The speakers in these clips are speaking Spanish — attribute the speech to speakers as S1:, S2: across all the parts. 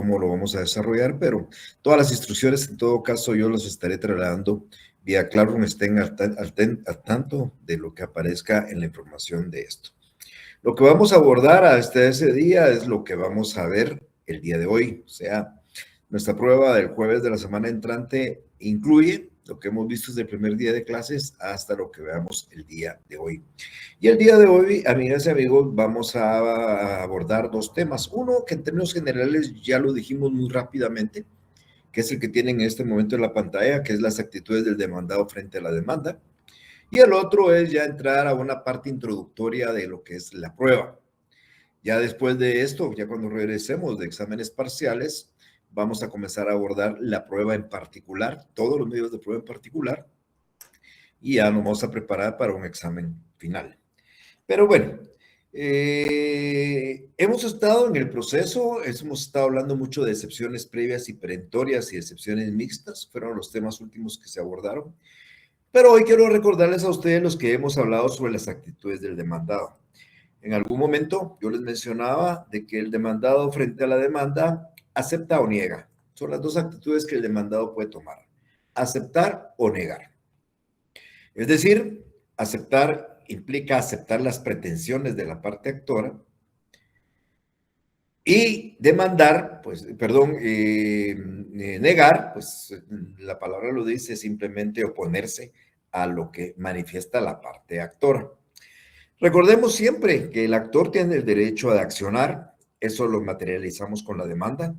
S1: cómo lo vamos a desarrollar, pero todas las instrucciones, en todo caso, yo los estaré trasladando vía Classroom. Estén al tanto de lo que aparezca en la información de esto. Lo que vamos a abordar hasta ese día es lo que vamos a ver el día de hoy. O sea, nuestra prueba del jueves de la semana entrante incluye lo que hemos visto desde el primer día de clases hasta lo que veamos el día de hoy. Y el día de hoy, amigas y amigos, vamos a abordar dos temas. Uno que en términos generales ya lo dijimos muy rápidamente, que es el que tienen en este momento en la pantalla, que es las actitudes del demandado frente a la demanda. Y el otro es ya entrar a una parte introductoria de lo que es la prueba. Ya después de esto, ya cuando regresemos de exámenes parciales, vamos a comenzar a abordar la prueba en particular, todos los medios de prueba en particular, y ya nos vamos a preparar para un examen final. Pero bueno, hemos estado en el proceso, hemos estado hablando mucho de excepciones previas y perentorias y excepciones mixtas, fueron los temas últimos que se abordaron. Pero hoy quiero recordarles a ustedes los que hemos hablado sobre las actitudes del demandado. En algún momento yo les mencionaba de que el demandado frente a la demanda acepta o niega. Son las dos actitudes que el demandado puede tomar, aceptar o negar. Es decir, aceptar implica aceptar las pretensiones de la parte actora y demandar, pues, perdón, negar, pues la palabra lo dice, simplemente oponerse a lo que manifiesta la parte actora. Recordemos siempre que el actor tiene el derecho de accionar, eso lo materializamos con la demanda.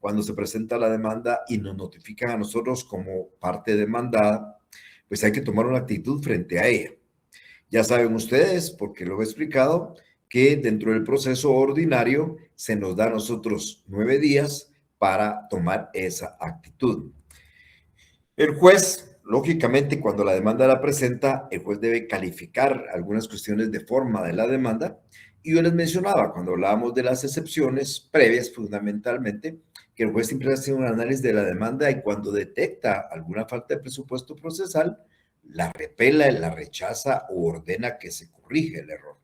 S1: Cuando se presenta la demanda y nos notifican a nosotros como parte demandada, pues hay que tomar una actitud frente a ella. Ya saben ustedes, porque lo he explicado, que dentro del proceso ordinario se nos da a nosotros 9 días para tomar esa actitud. El juez, lógicamente, cuando la demanda la presenta, el juez debe calificar algunas cuestiones de forma de la demanda. Y yo les mencionaba, cuando hablábamos de las excepciones previas, fundamentalmente, que el juez siempre hace un análisis de la demanda y cuando detecta alguna falta de presupuesto procesal, la repela, la rechaza o ordena que se corrige el error.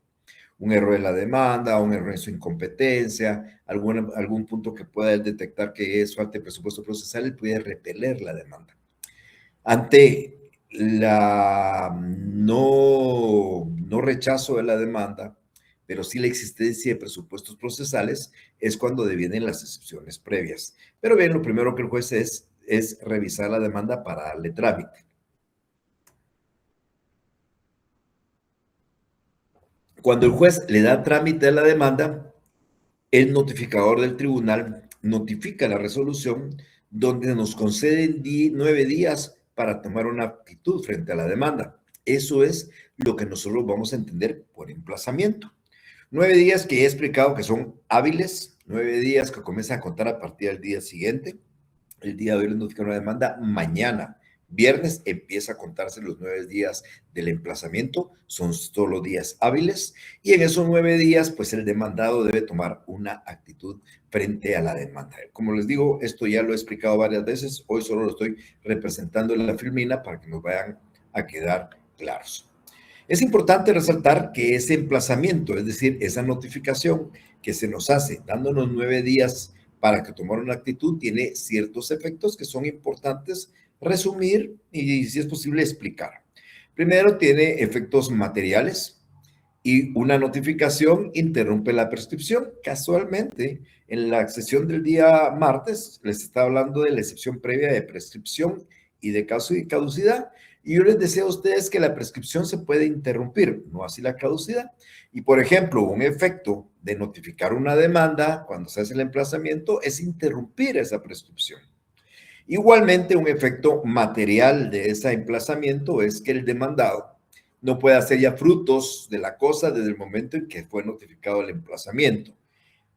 S1: Un error en la demanda, un error en su incompetencia, algún punto que pueda detectar que es falta de presupuesto procesal, él puede repeler la demanda. Ante la no rechazo de la demanda, pero sí la existencia de presupuestos procesales, es cuando devienen las excepciones previas. Pero bien, lo primero que el juez es revisar la demanda para darle trámite. Cuando el juez le da trámite a la demanda, el notificador del tribunal notifica la resolución donde nos conceden 9 días para tomar una actitud frente a la demanda. Eso es lo que nosotros vamos a entender por emplazamiento. 9 días que he explicado que son hábiles, 9 días que comienzan a contar a partir del día siguiente. El día de hoy les notifican una demanda, mañana, viernes, empieza a contarse los 9 días del emplazamiento, son solo días hábiles, y en esos 9 días, pues el demandado debe tomar una actitud frente a la demanda. Como les digo, esto ya lo he explicado varias veces, hoy solo lo estoy representando en la filmina para que nos vayan a quedar claros. Es importante resaltar que ese emplazamiento, es decir, esa notificación que se nos hace dándonos 9 días para que tomar una actitud, tiene ciertos efectos que son importantes resumir y, si es posible, explicar. Primero, tiene efectos materiales y una notificación interrumpe la prescripción. Casualmente, en la sesión del día martes, les estaba hablando de la excepción previa de prescripción y de caso y caducidad. Y yo les decía a ustedes que la prescripción se puede interrumpir, no así la caducidad. Y, por ejemplo, un efecto de notificar una demanda cuando se hace el emplazamiento es interrumpir esa prescripción. Igualmente, un efecto material de ese emplazamiento es que el demandado no puede hacer ya frutos de la cosa desde el momento en que fue notificado el emplazamiento.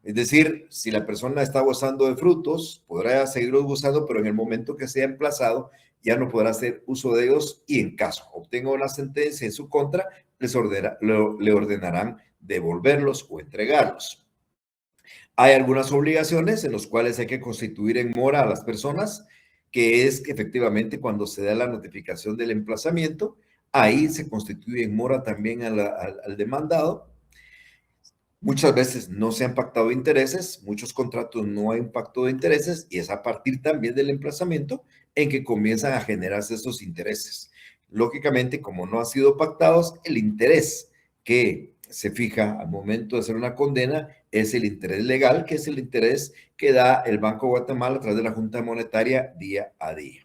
S1: Es decir, si la persona está gozando de frutos, podrá seguirlos gozando, pero en el momento que sea emplazado, ya no podrá hacer uso de ellos y en caso obtenga una sentencia en su contra, le ordenarán devolverlos o entregarlos. Hay algunas obligaciones en las cuales hay que constituir en mora a las personas, que es que efectivamente cuando se da la notificación del emplazamiento, ahí se constituye en mora también al demandado. Muchas veces no se han pactado intereses, muchos contratos no hay un pacto de intereses y es a partir también del emplazamiento en que comienzan a generarse esos intereses. Lógicamente, como no han sido pactados, el interés que se fija al momento de hacer una condena es el interés legal, que es el interés que da el Banco de Guatemala a través de la Junta Monetaria día a día.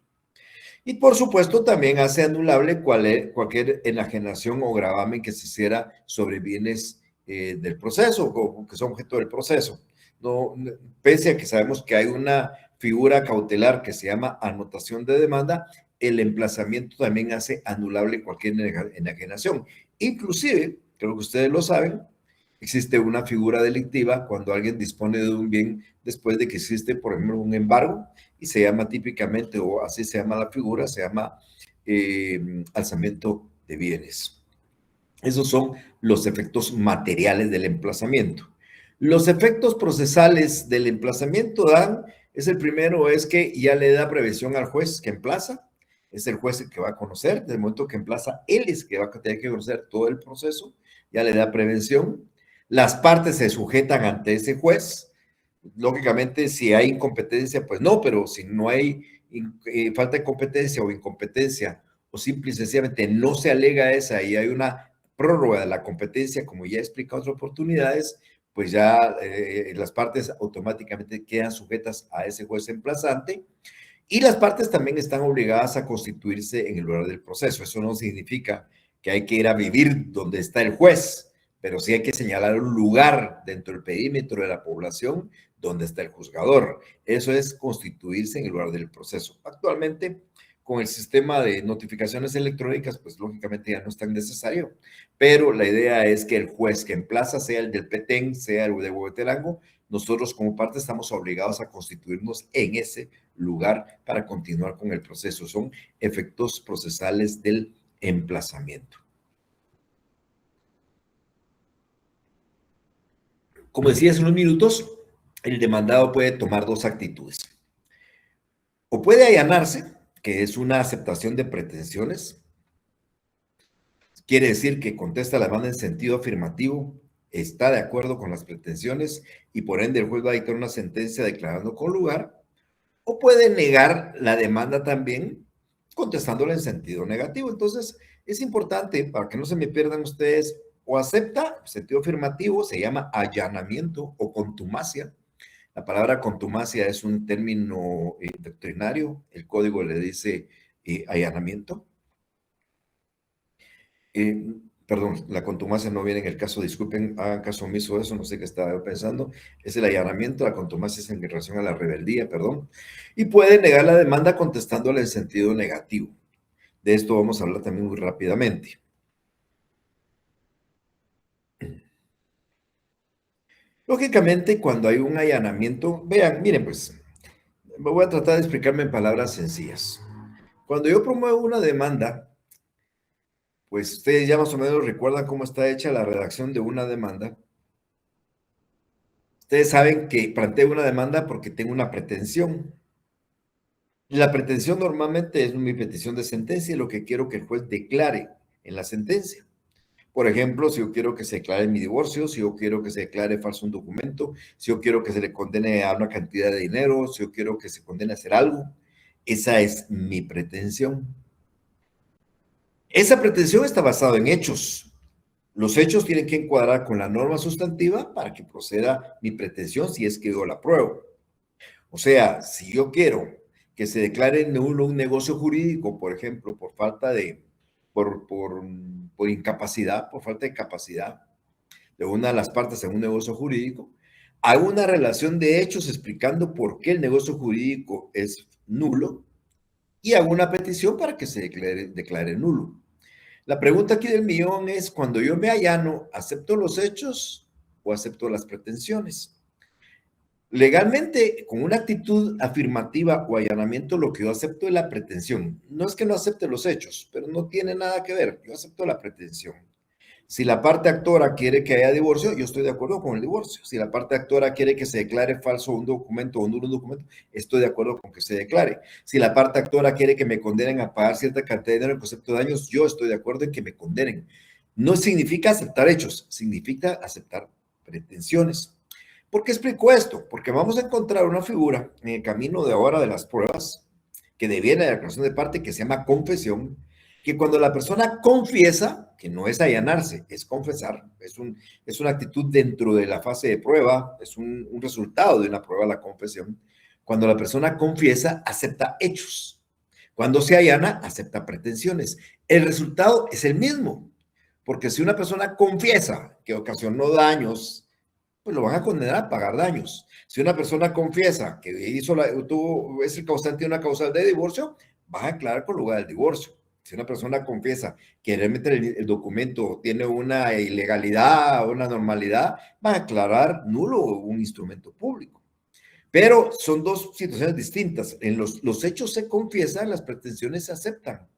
S1: Y por supuesto también hace anulable cualquier enajenación o gravamen que se hiciera sobre bienes del proceso o que son objeto del proceso. No, pese a que sabemos que hay una figura cautelar que se llama anotación de demanda, el emplazamiento también hace anulable cualquier enajenación. Inclusive, creo que ustedes lo saben, existe una figura delictiva cuando alguien dispone de un bien después de que existe, por ejemplo, un embargo y se llama típicamente, o así se llama la figura, se llama alzamiento de bienes. Esos son los efectos materiales del emplazamiento. Los efectos procesales del emplazamiento dan, es el primero, es que ya le da prevención al juez que emplaza, es el juez el que va a conocer, desde el momento que emplaza, él es que va a tener que conocer todo el proceso, ya le da prevención. Las partes se sujetan ante ese juez. Lógicamente, si hay incompetencia, pues no, pero si no hay falta de competencia o incompetencia, o simple y sencillamente no se alega esa y hay una prórroga de la competencia, como ya he explicado en otras oportunidades, pues ya las partes automáticamente quedan sujetas a ese juez emplazante y las partes también están obligadas a constituirse en el lugar del proceso. Eso no significa que hay que ir a vivir donde está el juez, pero sí hay que señalar un lugar dentro del perímetro de la población donde está el juzgador. Eso es constituirse en el lugar del proceso. Actualmente, con el sistema de notificaciones electrónicas, pues lógicamente ya no es tan necesario, pero la idea es que el juez que emplaza, sea el del Petén, sea el de Huehuetenango, nosotros como parte estamos obligados a constituirnos en ese lugar para continuar con el proceso. Son efectos procesales del emplazamiento. Como decía hace unos minutos, el demandado puede tomar dos actitudes. O puede allanarse, que es una aceptación de pretensiones. Quiere decir que contesta la demanda en sentido afirmativo, está de acuerdo con las pretensiones y por ende el juez va a dictar una sentencia declarando con lugar. O puede negar la demanda también contestándola en sentido negativo. Entonces, es importante para que no se me pierdan ustedes, o acepta, sentido afirmativo, se llama allanamiento o contumacia. La palabra contumacia es un término doctrinario, el código le dice allanamiento. Perdón, la contumacia no viene en el caso, disculpen, hagan caso omiso de eso, no sé qué estaba pensando, es el allanamiento, la contumacia es en relación a la rebeldía, perdón, y puede negar la demanda contestándola en sentido negativo. De esto vamos a hablar también muy rápidamente. Lógicamente, cuando hay un allanamiento, vean, miren pues, voy a tratar de explicarme en palabras sencillas. Cuando yo promuevo una demanda, pues ustedes ya más o menos recuerdan cómo está hecha la redacción de una demanda. Ustedes saben que planteo una demanda porque tengo una pretensión. La pretensión normalmente es mi petición de sentencia y lo que quiero que el juez declare en la sentencia. Por ejemplo, si yo quiero que se declare mi divorcio, si yo quiero que se declare falso un documento, si yo quiero que se le condene a una cantidad de dinero, si yo quiero que se condene a hacer algo, esa es mi pretensión. Esa pretensión está basada en hechos. Los hechos tienen que encuadrar con la norma sustantiva para que proceda mi pretensión si es que yo la apruebo. O sea, si yo quiero que se declare nulo un negocio jurídico, por ejemplo, por falta de, por incapacidad, por falta de capacidad de una de las partes en un negocio jurídico, hago una relación de hechos explicando por qué el negocio jurídico es nulo y hago una petición para que se declare nulo. La pregunta aquí del millón es, cuando yo me allano, ¿acepto los hechos o acepto las pretensiones? Legalmente, con una actitud afirmativa o allanamiento, lo que yo acepto es la pretensión. No es que no acepte los hechos, pero no tiene nada que ver. Yo acepto la pretensión. Si la parte actora quiere que haya divorcio, yo estoy de acuerdo con el divorcio. Si la parte actora quiere que se declare falso un documento o nulo un documento, estoy de acuerdo con que se declare. Si la parte actora quiere que me condenen a pagar cierta cantidad de dinero en concepto de daños, yo estoy de acuerdo en que me condenen. No significa aceptar hechos, significa aceptar pretensiones. ¿Por qué explico esto? Porque vamos a encontrar una figura en el camino de ahora de las pruebas que deviene de la declaración de parte que se llama confesión, que cuando la persona confiesa, que no es allanarse, es confesar, es una actitud dentro de la fase de prueba, es un resultado de una prueba, la confesión. Cuando la persona confiesa, acepta hechos. Cuando se allana, acepta pretensiones. El resultado es el mismo, porque si una persona confiesa que ocasionó daños, pues lo van a condenar a pagar daños. Si una persona confiesa que es el causante de una causal de divorcio, va a aclarar con lugar del divorcio. Si una persona confiesa que realmente el documento tiene una ilegalidad o una normalidad, va a aclarar nulo un instrumento público. Pero son dos situaciones distintas. En los hechos se confiesan, las pretensiones se aceptan.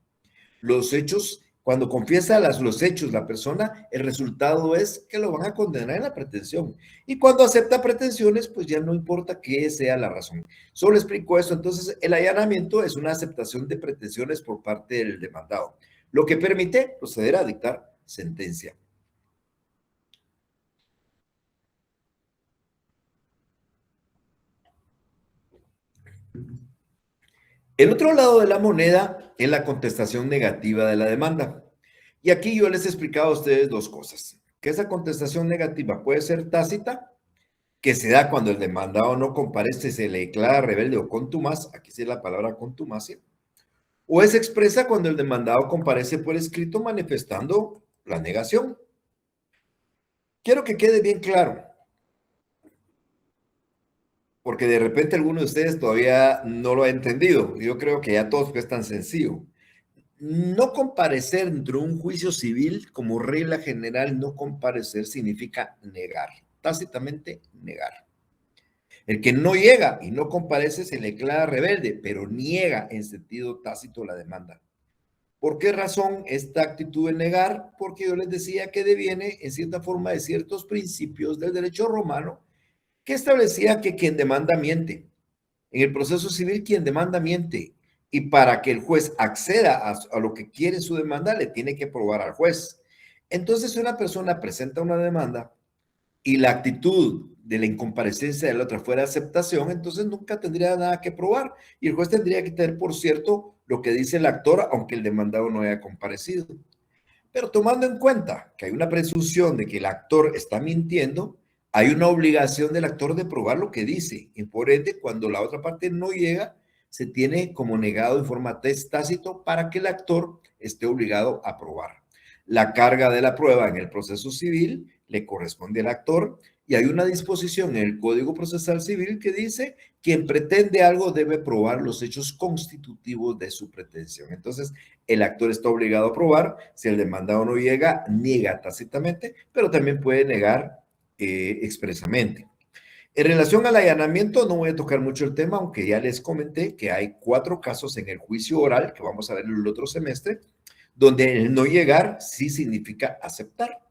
S1: Los hechos, cuando confiesa los hechos la persona, el resultado es que lo van a condenar en la pretensión. Y cuando acepta pretensiones, pues ya no importa qué sea la razón. Solo explico eso. Entonces, el allanamiento es una aceptación de pretensiones por parte del demandado, lo que permite proceder a dictar sentencia. El otro lado de la moneda es la contestación negativa de la demanda. Y aquí yo les he explicado a ustedes dos cosas. Que esa contestación negativa puede ser tácita, que se da cuando el demandado no comparece, se le declara rebelde o contumaz, aquí sí es la palabra contumacia, o es expresa cuando el demandado comparece por escrito manifestando la negación. Quiero que quede bien claro, porque de repente alguno de ustedes todavía no lo ha entendido. Yo creo que ya todos es tan sencillo. No comparecer dentro de un juicio civil, como regla general, no comparecer significa negar, tácitamente negar. El que no llega y no comparece se le declara rebelde, pero niega en sentido tácito la demanda. ¿Por qué razón esta actitud de negar? Porque yo les decía que deviene en cierta forma de ciertos principios del derecho romano que establecía que quien demanda miente. En el proceso civil, quien demanda miente. Y para que el juez acceda a lo que quiere su demanda, le tiene que probar al juez. Entonces, si una persona presenta una demanda y la actitud de la incomparecencia de la otra fuera aceptación, entonces nunca tendría nada que probar. Y el juez tendría que tener por cierto lo que dice el actor, aunque el demandado no haya comparecido. Pero tomando en cuenta que hay una presunción de que el actor está mintiendo, hay una obligación del actor de probar lo que dice. Y por ende, cuando la otra parte no llega, se tiene como negado en forma tácito para que el actor esté obligado a probar. La carga de la prueba en el proceso civil le corresponde al actor y hay una disposición en el Código Procesal Civil que dice quien pretende algo debe probar los hechos constitutivos de su pretensión. Entonces, el actor está obligado a probar. Si el demandado no llega, niega tácitamente, pero también puede negar expresamente. En relación al allanamiento, no voy a tocar mucho el tema, aunque ya les comenté que hay 4 casos en el juicio oral, que vamos a ver en el otro semestre, donde el no llegar sí significa aceptar,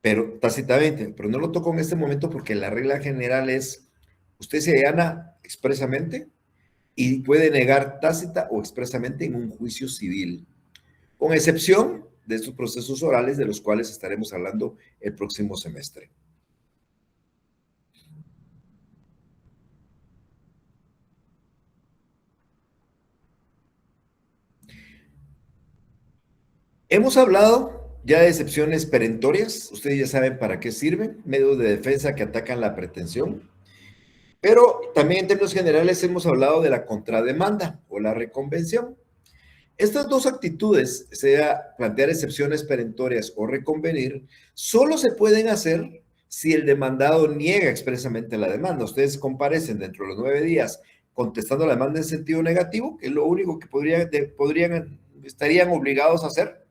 S1: pero tácitamente, pero no lo toco en este momento porque la regla general es, usted se allana expresamente y puede negar tácita o expresamente en un juicio civil, con excepción de estos procesos orales de los cuales estaremos hablando el próximo semestre. Hemos hablado ya de excepciones perentorias, ustedes ya saben para qué sirven, medios de defensa que atacan la pretensión, pero también en términos generales hemos hablado de la contrademanda o la reconvención. Estas dos actitudes, sea plantear excepciones perentorias o reconvenir, solo se pueden hacer si el demandado niega expresamente la demanda. Ustedes comparecen dentro de los 9 días contestando la demanda en sentido negativo, que es lo único que estarían obligados a hacer.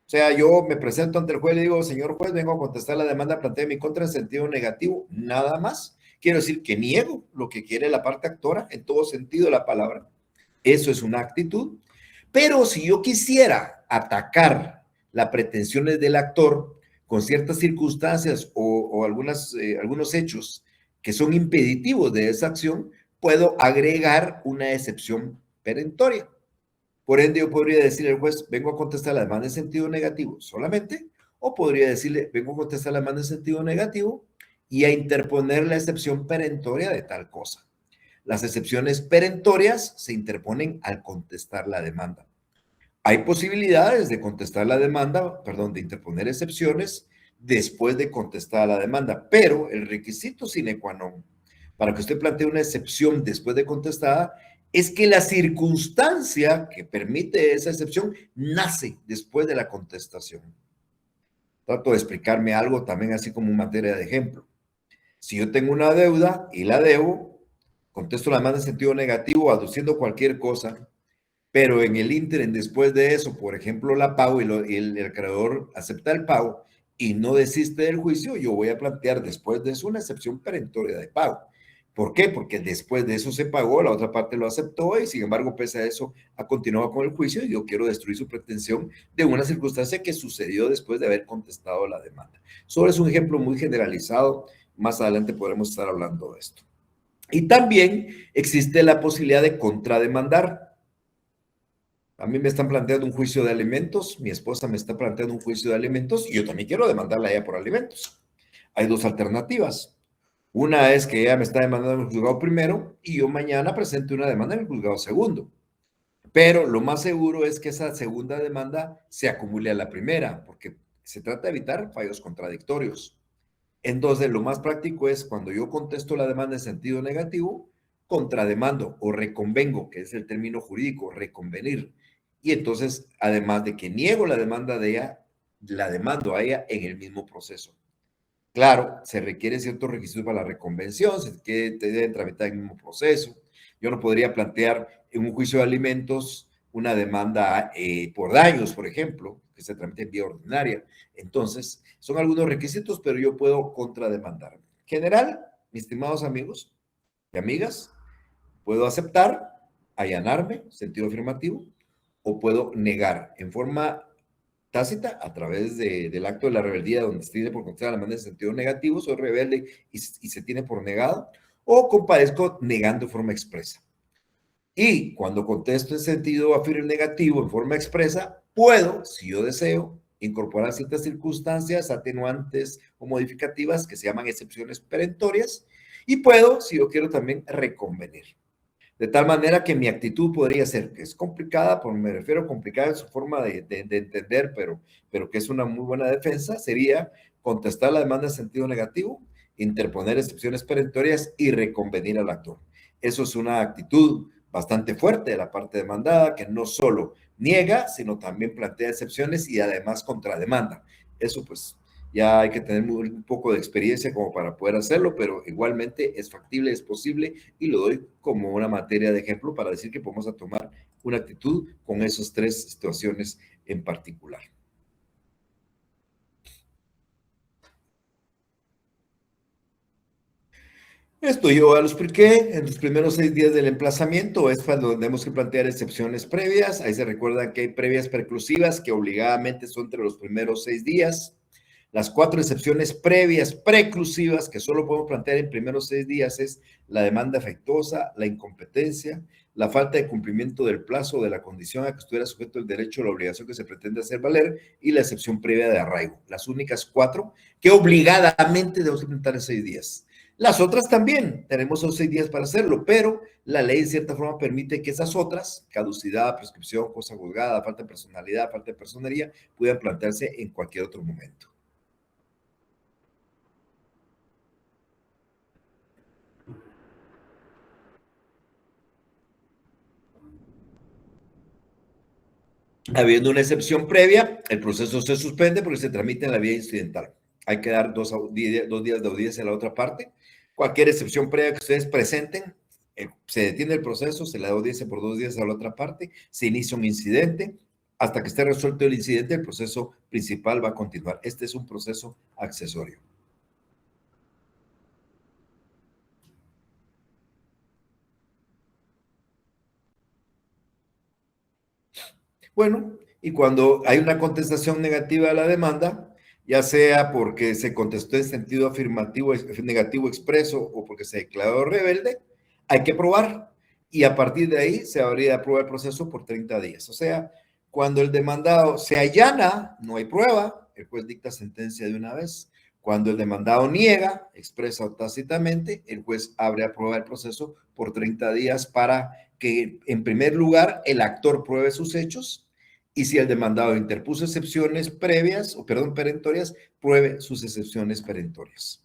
S1: O sea, yo me presento ante el juez y le digo, señor juez, vengo a contestar la demanda planteada en mi contra en sentido negativo, nada más. Quiero decir que niego lo que quiere la parte actora en todo sentido de la palabra. Eso es una actitud. Pero si yo quisiera atacar las pretensiones del actor con ciertas circunstancias o algunos hechos que son impeditivos de esa acción, puedo agregar una excepción perentoria. Por ende, yo podría decir al juez, vengo a contestar la demanda en sentido negativo solamente, O podría decirle, vengo a contestar la demanda en sentido negativo y a interponer la excepción perentoria de tal cosa. Las excepciones perentorias se interponen al contestar la demanda. Hay posibilidades de contestar la demanda, perdón, de interponer excepciones después de contestar la demanda, pero el requisito sine qua non para que usted plantee una excepción después de contestada es que la circunstancia que permite esa excepción nace después de la contestación. Trato de explicarme algo también así como en materia de ejemplo. Si yo tengo una deuda y la debo, contesto la demanda en sentido negativo aduciendo cualquier cosa, pero en el ínterin después de eso, por ejemplo, la pago y el acreedor acepta el pago y no desiste del juicio, yo voy a plantear después de eso una excepción perentoria de pago. ¿Por qué? Porque después de eso se pagó, la otra parte lo aceptó y sin embargo, pese a eso, ha continuado con el juicio y yo quiero destruir su pretensión de una circunstancia que sucedió después de haber contestado la demanda. Solo es un ejemplo muy generalizado. Más adelante podremos estar hablando de esto. Y también existe la posibilidad de contrademandar. A mí me están planteando un juicio de alimentos, mi esposa me está planteando un juicio de alimentos y yo también quiero demandarla a ella por alimentos. Hay dos alternativas. Una es que ella me está demandando en el juzgado primero y yo mañana presente una demanda en el juzgado segundo. Pero lo más seguro es que esa segunda demanda se acumule a la primera, porque se trata de evitar fallos contradictorios. Entonces, lo más práctico es cuando yo contesto la demanda en sentido negativo, contrademando o reconvengo, que es el término jurídico, reconvenir. Y entonces, además de que niego la demanda de ella, la demando a ella en el mismo proceso. Claro, se requiere ciertos requisitos para la reconvención, se deben tramitar en el mismo proceso. Yo no podría plantear en un juicio de alimentos una demanda por daños, por ejemplo, que se tramite en vía ordinaria. Entonces, son algunos requisitos, pero yo puedo contrademandar. En general, mis estimados amigos y amigas, puedo aceptar, allanarme, sentido afirmativo, o puedo negar en forma tácita a través del acto de la rebeldía, donde se tiene por contestar la demanda en sentido negativo, soy rebelde y se tiene por negado, o comparezco negando en forma expresa. Y cuando contesto en sentido negativo en forma expresa, puedo, si yo deseo, incorporar ciertas circunstancias atenuantes o modificativas que se llaman excepciones perentorias, y puedo, si yo quiero, también reconvenir. De tal manera que mi actitud podría ser, que es complicada, me refiero a complicada en su forma de entender, pero que es una muy buena defensa, sería contestar la demanda en sentido negativo, interponer excepciones perentorias y reconvenir al actor. Eso es una actitud bastante fuerte de la parte demandada, que no solo niega, sino también plantea excepciones y además contrademanda. Eso pues ya hay que tener un poco de experiencia como para poder hacerlo, pero igualmente es factible, es posible y lo doy como una materia de ejemplo para decir que podemos tomar una actitud con esas tres situaciones en particular. Esto yo ya lo expliqué en los primeros 6 días del emplazamiento, es cuando tenemos que plantear excepciones previas. Ahí se recuerda que hay previas preclusivas que obligadamente son entre los primeros 6 días. Las 4 excepciones previas preclusivas que solo podemos plantear en primeros 6 días es la demanda afectuosa, la incompetencia, la falta de cumplimiento del plazo de la condición a que estuviera sujeto el derecho o la obligación que se pretende hacer valer y la excepción previa de arraigo. Las únicas 4 que obligadamente debemos implementar en 6 días. Las otras también, tenemos esos 6 días para hacerlo, pero la ley en cierta forma permite que esas otras, caducidad, prescripción, cosa juzgada, falta de personalidad, falta de personería, puedan plantearse en cualquier otro momento. Habiendo una excepción previa, el proceso se suspende porque se tramita en la vía incidental. Hay que dar 2 días de audiencia a la otra parte. Cualquier excepción previa que ustedes presenten, se detiene el proceso, se le da audiencia por 2 días a la otra parte, se inicia un incidente. Hasta que esté resuelto el incidente, el proceso principal va a continuar. Este es un proceso accesorio. Bueno, y cuando hay una contestación negativa a la demanda, ya sea porque se contestó en sentido afirmativo, negativo expreso o porque se declaró rebelde, hay que probar. Y a partir de ahí se habría de probar el proceso por 30 días. O sea, cuando el demandado se allana, no hay prueba, el juez dicta sentencia de una vez. Cuando el demandado niega, expresa o tácitamente, el juez abre a prueba el proceso por 30 días para que, en primer lugar, el actor pruebe sus hechos y si el demandado interpuso excepciones previas, o perdón, perentorias, pruebe sus excepciones perentorias.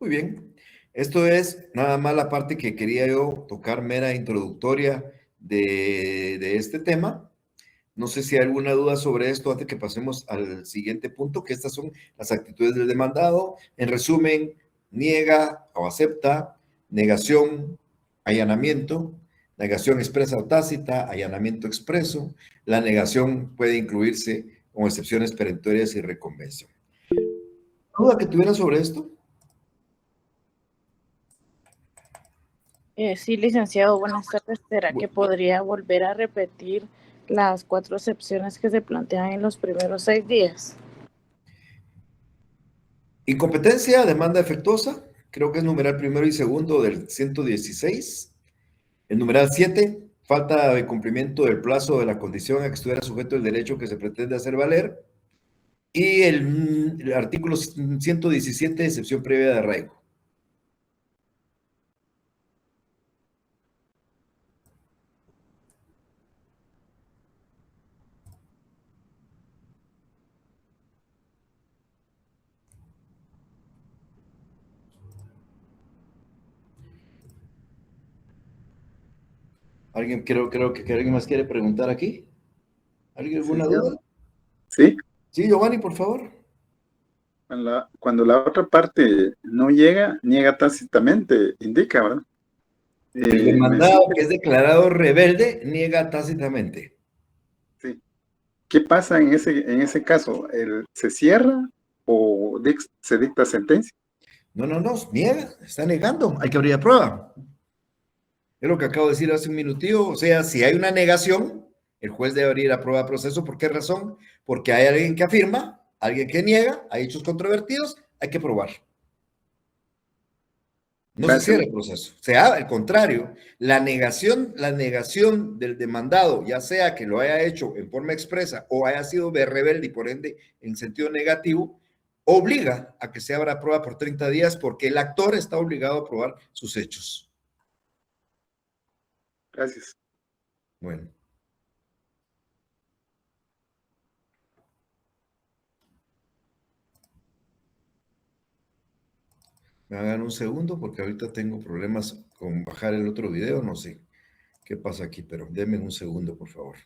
S1: Muy bien. Esto es nada más la parte que quería yo tocar, mera introductoria de este tema. No sé si hay alguna duda sobre esto antes que pasemos al siguiente punto, que estas son las actitudes del demandado. En resumen, niega o acepta, negación, allanamiento, negación expresa o tácita, allanamiento expreso. La negación puede incluirse con excepciones perentorias y reconvención. ¿Duda que tuvieran sobre esto?
S2: Sí, licenciado, buenas tardes. ¿Será que podría volver a repetir las 4 excepciones que se plantean en los primeros 6 días?
S1: Incompetencia, demanda efectuosa, creo que es numeral primero y segundo del 116. El numeral 7, falta de cumplimiento del plazo de la condición a que estuviera sujeto el derecho que se pretende hacer valer. Y el artículo 117, excepción previa de arraigo. ¿Alguien, creo que alguien más quiere preguntar aquí? ¿Alguien alguna duda?
S3: Sí.
S1: Sí, Giovanni, por favor.
S3: Cuando la otra parte no llega, niega tácitamente, indica, ¿verdad?
S1: El demandado que es declarado rebelde niega tácitamente.
S3: Sí. ¿Qué pasa en ese caso? ¿Se cierra o se dicta sentencia?
S1: No, niega, está negando, hay que abrir la prueba. Es lo que acabo de decir hace un minutillo, o sea, si hay una negación, el juez debe abrir a prueba de proceso. ¿Por qué razón? Porque hay alguien que afirma, alguien que niega, hay hechos controvertidos, hay que probar. No se cierra el proceso. Al contrario, la negación del demandado, ya sea que lo haya hecho en forma expresa o haya sido rebelde y por ende en sentido negativo, obliga a que se abra prueba por 30 días porque el actor está obligado a probar sus hechos.
S3: Gracias.
S1: Bueno. Me hagan un segundo porque ahorita tengo problemas con bajar el otro video, no sé qué pasa aquí, pero denme un segundo, por favor.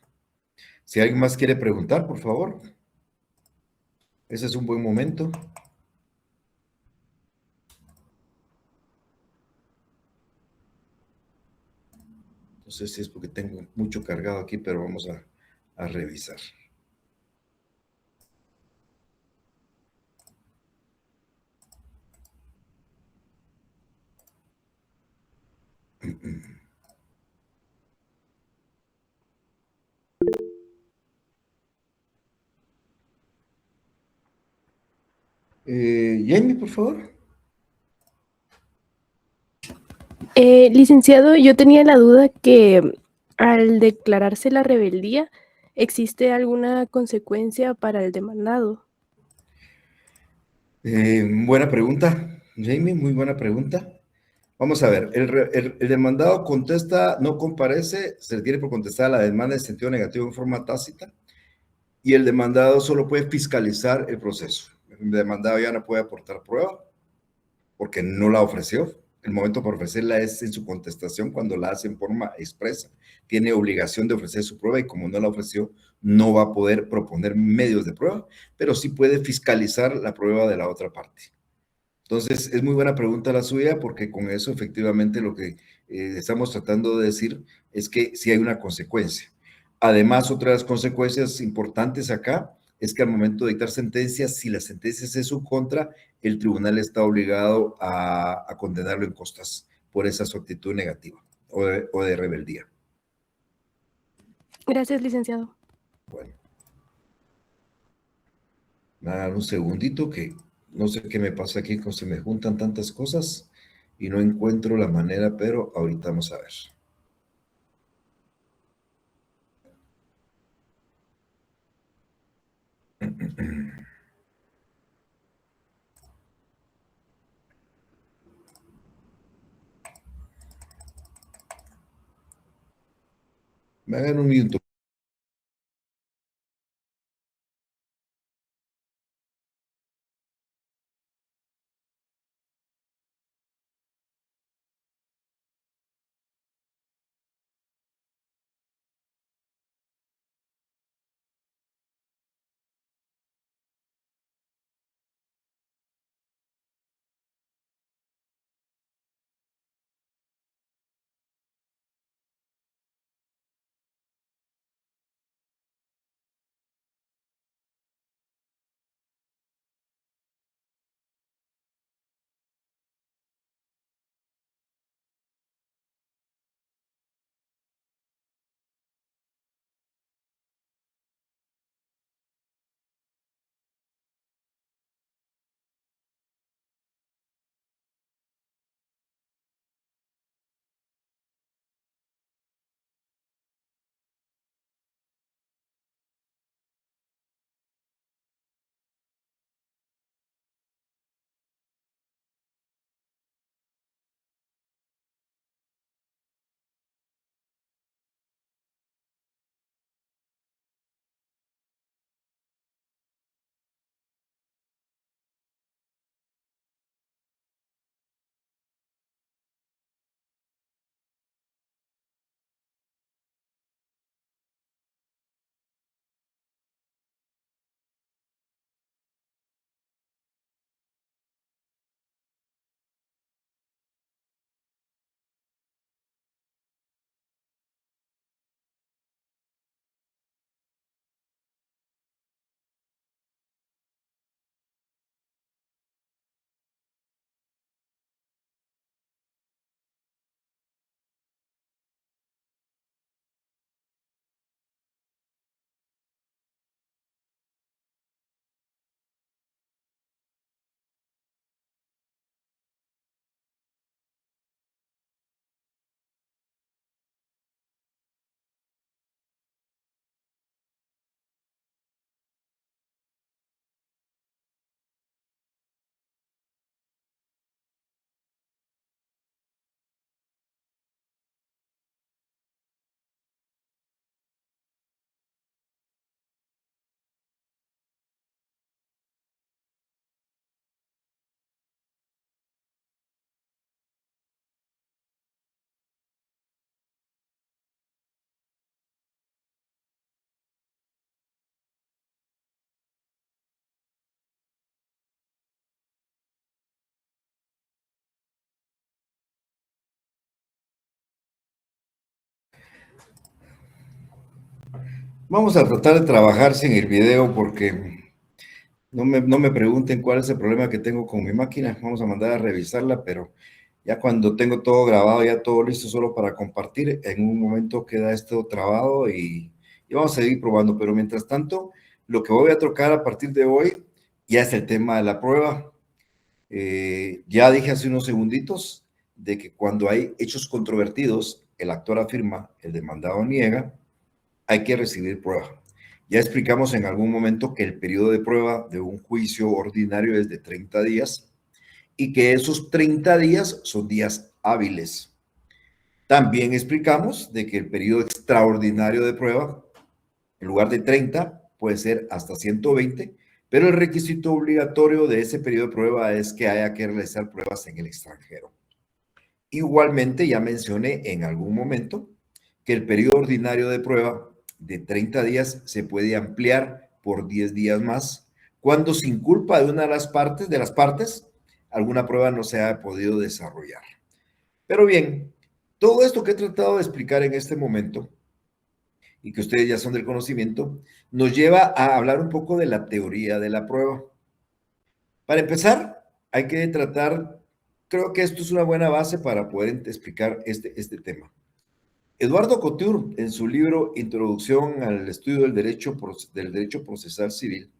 S1: Si alguien más quiere preguntar, por favor. Ese es un buen momento. No sé si es porque tengo mucho cargado aquí, pero vamos a revisar. Jamie, por favor.
S4: Licenciado, yo tenía la duda que al declararse la rebeldía, ¿existe alguna consecuencia para el demandado?
S1: Buena pregunta, Jamie, muy buena pregunta. Vamos a ver, el demandado contesta, no comparece, se le tiene por contestar a la demanda en sentido negativo en forma tácita, y el demandado solo puede fiscalizar el proceso. El demandado ya no puede aportar prueba porque no la ofreció. El momento para ofrecerla es en su contestación cuando la hace en forma expresa. Tiene obligación de ofrecer su prueba y como no la ofreció, no va a poder proponer medios de prueba, pero sí puede fiscalizar la prueba de la otra parte. Entonces, es muy buena pregunta la suya porque con eso efectivamente lo que estamos tratando de decir es que sí hay una consecuencia. Además, otra de las consecuencias importantes acá es que al momento de dictar sentencias, si la sentencia es en su contra, el tribunal está obligado a condenarlo en costas por esa su actitud negativa o de rebeldía.
S4: Gracias, licenciado.
S1: Bueno. Nada, un segundito que no sé qué me pasa aquí, se me juntan tantas cosas y no encuentro la manera, pero ahorita vamos a ver. Me hagan un minuto. Vamos a tratar de trabajar sin el video porque no me pregunten cuál es el problema que tengo con mi máquina. Vamos a mandar a revisarla, pero ya cuando tengo todo grabado, ya todo listo solo para compartir, en un momento queda esto trabado y vamos a seguir probando. Pero mientras tanto, lo que voy a tocar a partir de hoy ya es el tema de la prueba. Ya dije hace unos segunditos de que cuando hay hechos controvertidos, el actor afirma, el demandado niega, hay que recibir prueba. Ya explicamos en algún momento que el periodo de prueba de un juicio ordinario es de 30 días y que esos 30 días son días hábiles. También explicamos de que el periodo extraordinario de prueba, en lugar de 30, puede ser hasta 120, pero el requisito obligatorio de ese periodo de prueba es que haya que realizar pruebas en el extranjero. Igualmente, ya mencioné en algún momento que el periodo ordinario de prueba de 30 días se puede ampliar por 10 días más cuando sin culpa de una de las partes, alguna prueba no se haya podido desarrollar. Pero bien, todo esto que he tratado de explicar en este momento y que ustedes ya son del conocimiento, nos lleva a hablar un poco de la teoría de la prueba. Para empezar, hay que tratar, creo que esto es una buena base para poder explicar este tema. Eduardo Couture, en su libro Introducción al Estudio del Derecho Procesal Civil,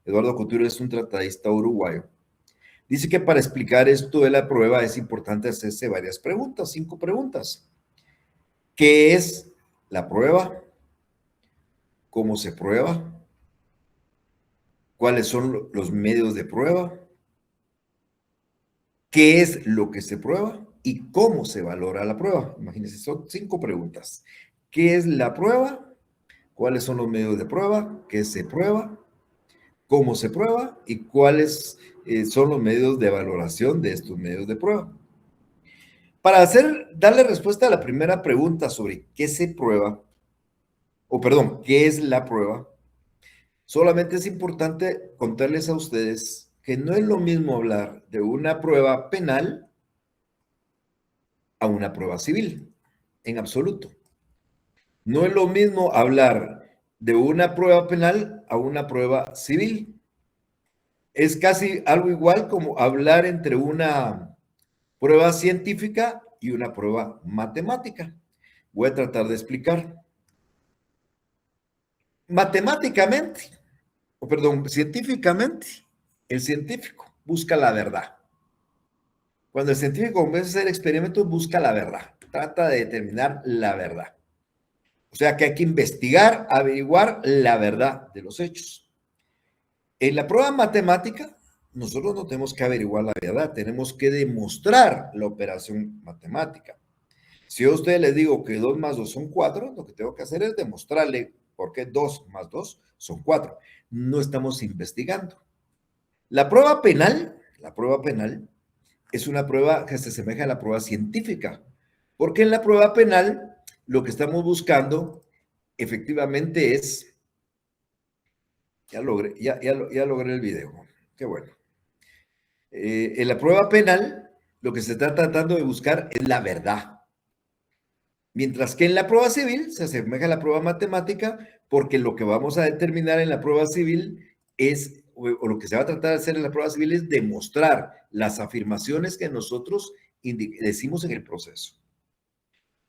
S1: Eduardo Couture es un tratadista uruguayo, dice que para explicar esto de la prueba es importante hacerse varias preguntas, 5 preguntas. ¿Qué es la prueba? ¿Cómo se prueba? cuáles son los medios de prueba, qué es lo que se prueba y cómo se valora la prueba. Imagínense, son 5 preguntas. ¿Qué es la prueba? ¿Cuáles son los medios de prueba? ¿Qué se prueba? ¿Cómo se prueba? ¿Y cuáles son los medios de valoración de estos medios de prueba? Para darle respuesta a la primera pregunta sobre qué se prueba, o perdón, qué es la prueba, solamente es importante contarles a ustedes que no es lo mismo hablar de una prueba penal a una prueba civil, en absoluto. No es lo mismo hablar de una prueba penal a una prueba civil. Es casi algo igual como hablar entre una prueba científica y una prueba matemática. Voy a tratar de explicar. Matemáticamente, o perdón, científicamente, el científico busca la verdad. Cuando el científico comienza a hacer experimentos, busca la verdad, trata de determinar la verdad. O sea que hay que investigar, averiguar la verdad de los hechos. En la prueba matemática, nosotros no tenemos que averiguar la verdad, tenemos que demostrar la operación matemática. Si yo a ustedes les digo que 2 más 2 son 4, lo que tengo que hacer es demostrarle por qué 2 más 2 son 4. No estamos investigando. La prueba penal es una prueba que se asemeja a la prueba científica, porque en la prueba penal lo que estamos buscando efectivamente es, ya logré el video, qué bueno. En la prueba penal lo que se está tratando de buscar es la verdad, mientras que en la prueba civil se asemeja a la prueba matemática, porque lo que vamos a determinar en la prueba civil es, o lo que se va a tratar de hacer en la prueba civil es demostrar las afirmaciones que nosotros decimos en el proceso.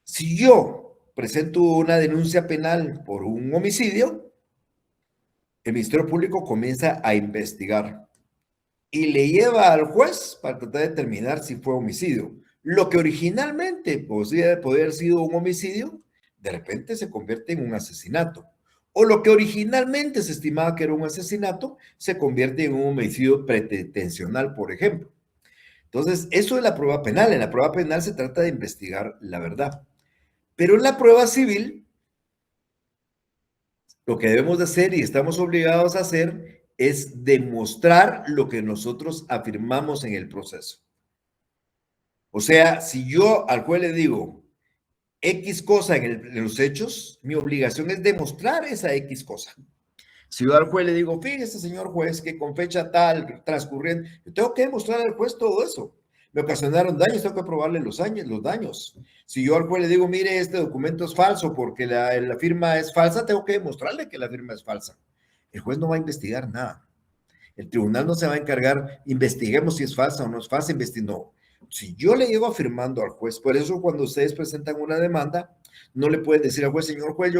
S1: Si yo presento una denuncia penal por un homicidio, el Ministerio Público comienza a investigar y le lleva al juez para tratar de determinar si fue homicidio. Lo que originalmente podría haber sido un homicidio, de repente se convierte en un asesinato. O lo que originalmente se estimaba que era un asesinato, se convierte en un homicidio pretensional, por ejemplo. Entonces, eso es la prueba penal. En la prueba penal se trata de investigar la verdad. Pero en la prueba civil, lo que debemos de hacer y estamos obligados a hacer es demostrar lo que nosotros afirmamos en el proceso. O sea, si yo al juez le digo X cosa en los hechos, mi obligación es demostrar esa X cosa. Si yo al juez le digo, fíjese, señor juez, que con fecha tal, transcurriendo, yo tengo que demostrar al juez todo eso. Me ocasionaron daños, tengo que probarle los daños. Si yo al juez le digo, mire, este documento es falso porque la firma es falsa, tengo que demostrarle que la firma es falsa. El juez no va a investigar nada. El tribunal no se va a encargar, investiguemos si es falsa o no es falsa, no. Si yo le llevo afirmando al juez, por eso cuando ustedes presentan una demanda, no le pueden decir al juez, señor juez,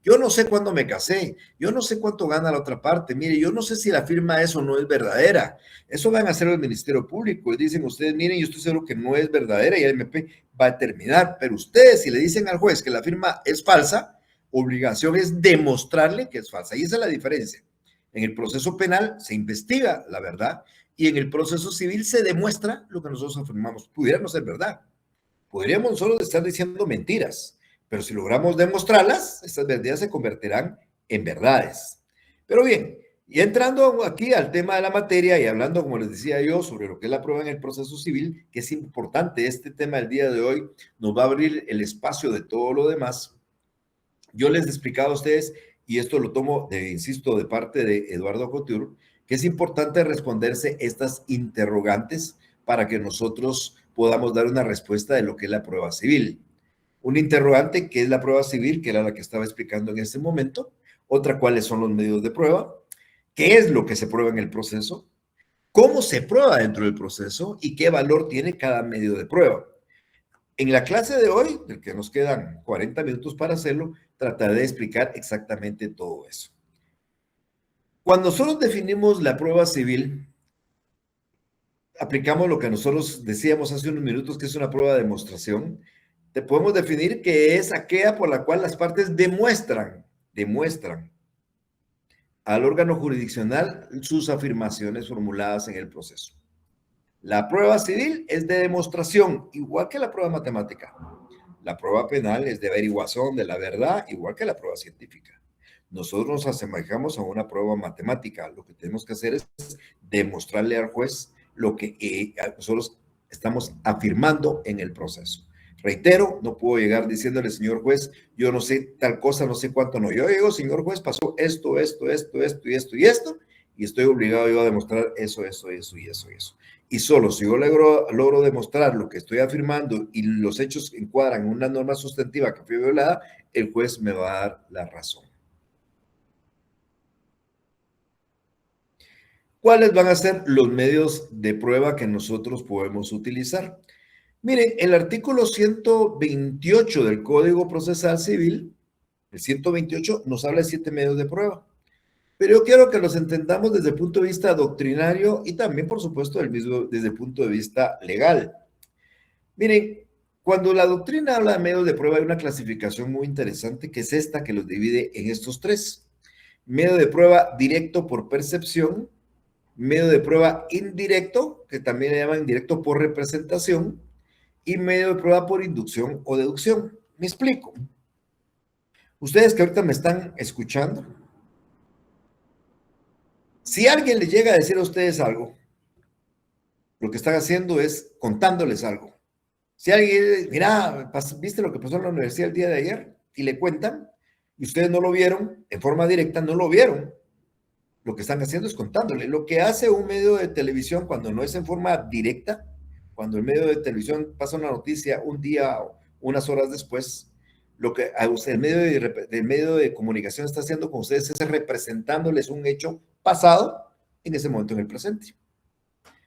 S1: yo no sé cuándo me casé, yo no sé cuánto gana la otra parte, mire, yo no sé si la firma es o no es verdadera. Eso van a hacer el Ministerio Público y dicen ustedes, miren, yo estoy seguro que no es verdadera y el MP va a determinar, pero ustedes si le dicen al juez que la firma es falsa, obligación es demostrarle que es falsa y esa es la diferencia. En el proceso penal se investiga la verdad y en el proceso civil se demuestra lo que nosotros afirmamos. Pudiera no ser verdad. Podríamos solo estar diciendo mentiras, pero si logramos demostrarlas, estas verdades se convertirán en verdades. Pero bien, y entrando aquí al tema de la materia y hablando, como les decía yo, sobre lo que es la prueba en el proceso civil, que es importante, este tema del día de hoy nos va a abrir el espacio de todo lo demás. Yo les he explicado a ustedes, y esto lo tomo, insisto, de parte de Eduardo Couture, que es importante responderse estas interrogantes para que nosotros podamos dar una respuesta de lo que es la prueba civil. Un interrogante, ¿qué es la prueba civil? Que era la que estaba explicando en este momento. Otra, ¿cuáles son los medios de prueba? ¿Qué es lo que se prueba en el proceso? ¿Cómo se prueba dentro del proceso? ¿Y qué valor tiene cada medio de prueba? En la clase de hoy, del que nos quedan 40 minutos para hacerlo, trataré de explicar exactamente todo eso. Cuando nosotros definimos la prueba civil, aplicamos lo que nosotros decíamos hace unos minutos, que es una prueba de demostración. Te podemos definir que es aquella por la cual las partes demuestran al órgano jurisdiccional sus afirmaciones formuladas en el proceso. La prueba civil es de demostración, igual que la prueba matemática. La prueba penal es de averiguación de la verdad, igual que la prueba científica. Nosotros nos asemejamos a una prueba matemática. Lo que tenemos que hacer es demostrarle al juez lo que nosotros estamos afirmando en el proceso. Reitero, no puedo llegar diciéndole, señor juez, yo no sé tal cosa, no sé cuánto no. Yo digo, señor juez, pasó esto, y estoy obligado yo a demostrar eso. Y solo si yo logro demostrar lo que estoy afirmando y los hechos encuadran en una norma sustantiva que fue violada, el juez me va a dar la razón. ¿Cuáles van a ser los medios de prueba que nosotros podemos utilizar? Miren, el artículo 128 del Código Procesal Civil, el 128, nos habla de 7 medios de prueba. Pero yo quiero que los entendamos desde el punto de vista doctrinario y también, por supuesto, desde el punto de vista legal. Miren, cuando la doctrina habla de medios de prueba, hay una clasificación muy interesante que es esta que los divide en estos 3. Medio de prueba directo por percepción, medio de prueba indirecto, que también le llaman indirecto por representación, y medio de prueba por inducción o deducción. Me explico. Ustedes que ahorita me están escuchando, si alguien les llega a decir a ustedes algo, lo que están haciendo es contándoles algo. Si alguien, mira, ¿viste lo que pasó en la universidad el día de ayer? Y le cuentan, y ustedes no lo vieron, en forma directa no lo vieron. Lo que están haciendo es contándole. Lo que hace un medio de televisión cuando no es en forma directa, cuando el medio de televisión pasa una noticia un día o unas horas después, lo que el medio de comunicación está haciendo con ustedes es representándoles un hecho pasado en ese momento en el presente.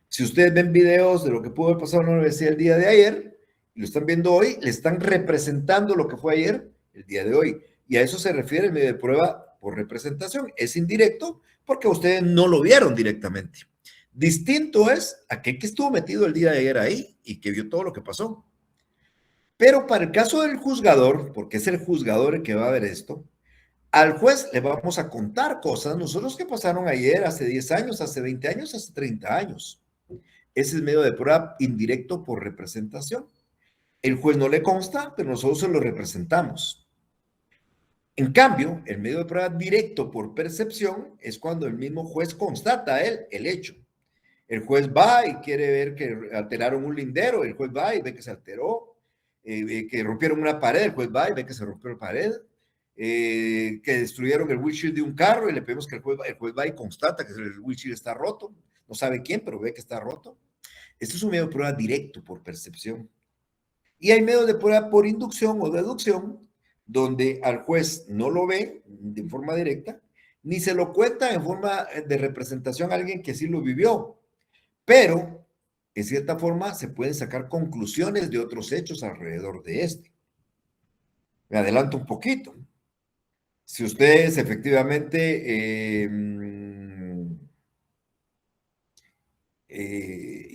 S1: Si ustedes ven videos de lo que pudo haber pasado en la universidad el día de ayer y lo están viendo hoy, le están representando lo que fue ayer el día de hoy. Y a eso se refiere el medio de prueba por representación. Es indirecto porque ustedes no lo vieron directamente. Distinto es aquel que estuvo metido el día de ayer ahí y que vio todo lo que pasó. Pero para el caso del juzgador, porque es el juzgador el que va a ver esto, al juez le vamos a contar cosas, nosotros que pasaron ayer, hace 10 años, hace 20 años, hace 30 años. Ese es el medio de prueba indirecto por representación. El juez no le consta, pero nosotros se lo representamos. En cambio, el medio de prueba directo por percepción es cuando el mismo juez constata el hecho. El juez va y quiere ver que alteraron un lindero, el juez va y ve que se alteró, que rompieron una pared, el juez va y ve que se rompió la pared, que destruyeron el windshield de un carro y le pedimos que el juez va y constata que el windshield está roto, no sabe quién, pero ve que está roto. Esto es un medio de prueba directo por percepción. Y hay medios de prueba por inducción o deducción, donde al juez no lo ve de forma directa, ni se lo cuenta en forma de representación a alguien que sí lo vivió. Pero, en cierta forma, se pueden sacar conclusiones de otros hechos alrededor de este. Me adelanto un poquito. Si ustedes efectivamente,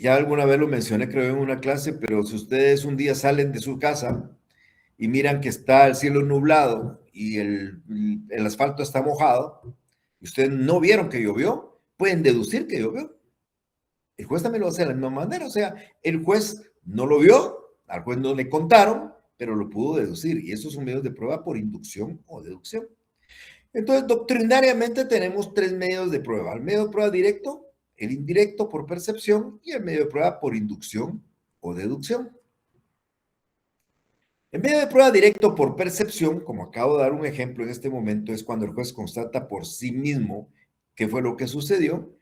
S1: ya alguna vez lo mencioné, creo, en una clase, pero si ustedes un día salen de su casa y miran que está el cielo nublado y el asfalto está mojado, y ustedes no vieron que llovió, pueden deducir que llovió. El juez también lo hace de la misma manera, o sea, el juez no lo vio, al juez no le contaron, pero lo pudo deducir, y esos son medios de prueba por inducción o deducción. Entonces, doctrinariamente tenemos 3 medios de prueba: el medio de prueba directo, el indirecto por percepción y el medio de prueba por inducción o deducción. El medio de prueba directo por percepción, como acabo de dar un ejemplo en este momento, es cuando el juez constata por sí mismo qué fue lo que sucedió.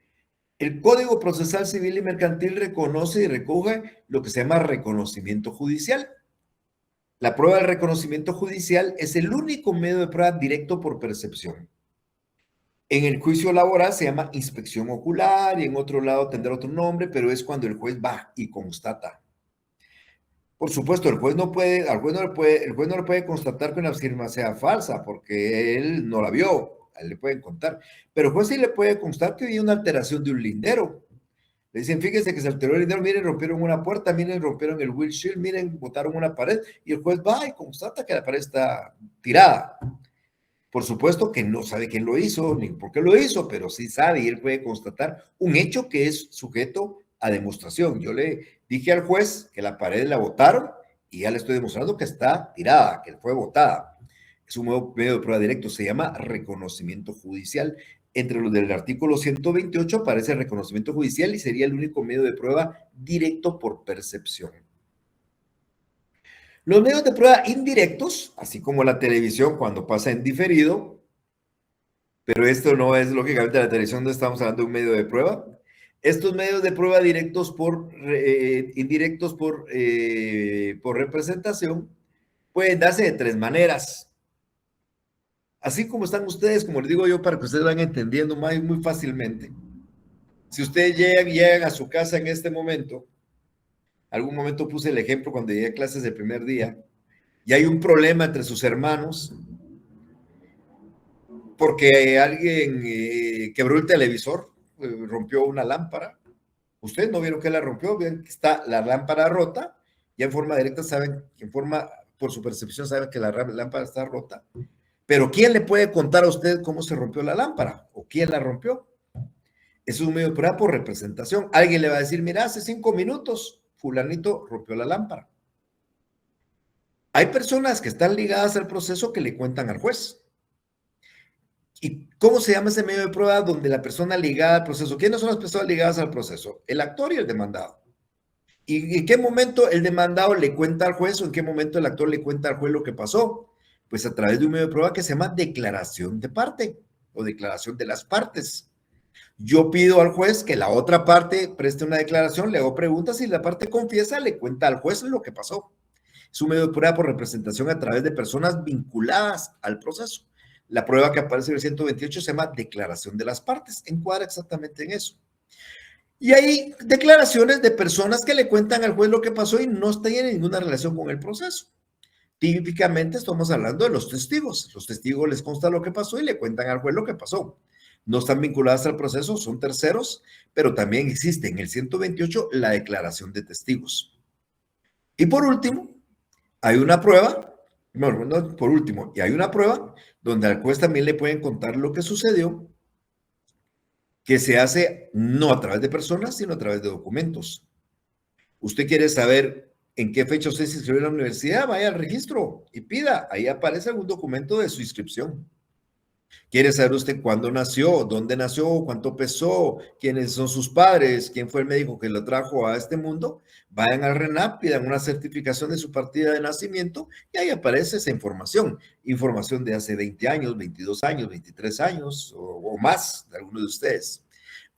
S1: El Código Procesal Civil y Mercantil reconoce y recoge lo que se llama reconocimiento judicial. La prueba del reconocimiento judicial es el único medio de prueba directo por percepción. En el juicio laboral se llama inspección ocular y en otro lado tendrá otro nombre, pero es cuando el juez va y constata. Por supuesto, el juez no le puede constatar que una firma sea falsa porque él no la vio. A él le pueden contar, pero el juez sí le puede constar que había una alteración de un lindero. Le dicen, fíjense que se alteró el lindero, miren, rompieron una puerta, miren, rompieron el windshield, miren, botaron una pared, y el juez va y constata que la pared está tirada. Por supuesto que no sabe quién lo hizo, ni por qué lo hizo, pero sí sabe y él puede constatar un hecho que es sujeto a demostración. Yo le dije al juez que la pared la botaron y ya le estoy demostrando que está tirada, que fue botada. Es un nuevo medio de prueba directo, se llama reconocimiento judicial. Entre los del artículo 128 aparece el reconocimiento judicial y sería el único medio de prueba directo por percepción. Los medios de prueba indirectos, así como la televisión cuando pasa en diferido, pero esto no es lógicamente la televisión, no estamos hablando de un medio de prueba. Estos medios de prueba indirectos por representación pueden darse de tres maneras. Así como están ustedes, como les digo yo, para que ustedes vayan entendiendo muy fácilmente. Si ustedes llegan a su casa en este momento, algún momento puse el ejemplo cuando llegué a clases el primer día, y hay un problema entre sus hermanos, porque alguien quebró el televisor, rompió una lámpara. Ustedes no vieron que la rompió, ven que está la lámpara rota, ya en forma directa saben, por su percepción saben que la lámpara está rota. Pero ¿quién le puede contar a usted cómo se rompió la lámpara? ¿O quién la rompió? Es un medio de prueba por representación. Alguien le va a decir, mira, hace 5 minutos, fulanito rompió la lámpara. Hay personas que están ligadas al proceso que le cuentan al juez. ¿Y cómo se llama ese medio de prueba donde la persona ligada al proceso? ¿Quiénes son las personas ligadas al proceso? El actor y el demandado. ¿Y en qué momento el demandado le cuenta al juez o en qué momento el actor le cuenta al juez lo que pasó? Pues a través de un medio de prueba que se llama declaración de parte o declaración de las partes. Yo pido al juez que la otra parte preste una declaración, le hago preguntas y la parte confiesa, le cuenta al juez lo que pasó. Es un medio de prueba por representación a través de personas vinculadas al proceso. La prueba que aparece en el 128 se llama declaración de las partes, encuadra exactamente en eso. Y hay declaraciones de personas que le cuentan al juez lo que pasó y no tienen ninguna relación con el proceso. Típicamente estamos hablando de los testigos. Los testigos les consta lo que pasó y le cuentan al juez lo que pasó. No están vinculadas al proceso, son terceros, pero también existe en el 128 la declaración de testigos. Y por último, hay una prueba, y hay una prueba donde al juez también le pueden contar lo que sucedió, que se hace no a través de personas, sino a través de documentos. Usted quiere saber en qué fecha usted se inscribió en la universidad, vaya al registro y pida, ahí aparece algún documento de su inscripción. ¿Quiere saber usted cuándo nació, dónde nació, cuánto pesó, quiénes son sus padres, quién fue el médico que lo trajo a este mundo? Vayan al RENAP, pidan una certificación de su partida de nacimiento y ahí aparece esa información. Información de hace 20 años, 22 años, 23 años o más de algunos de ustedes.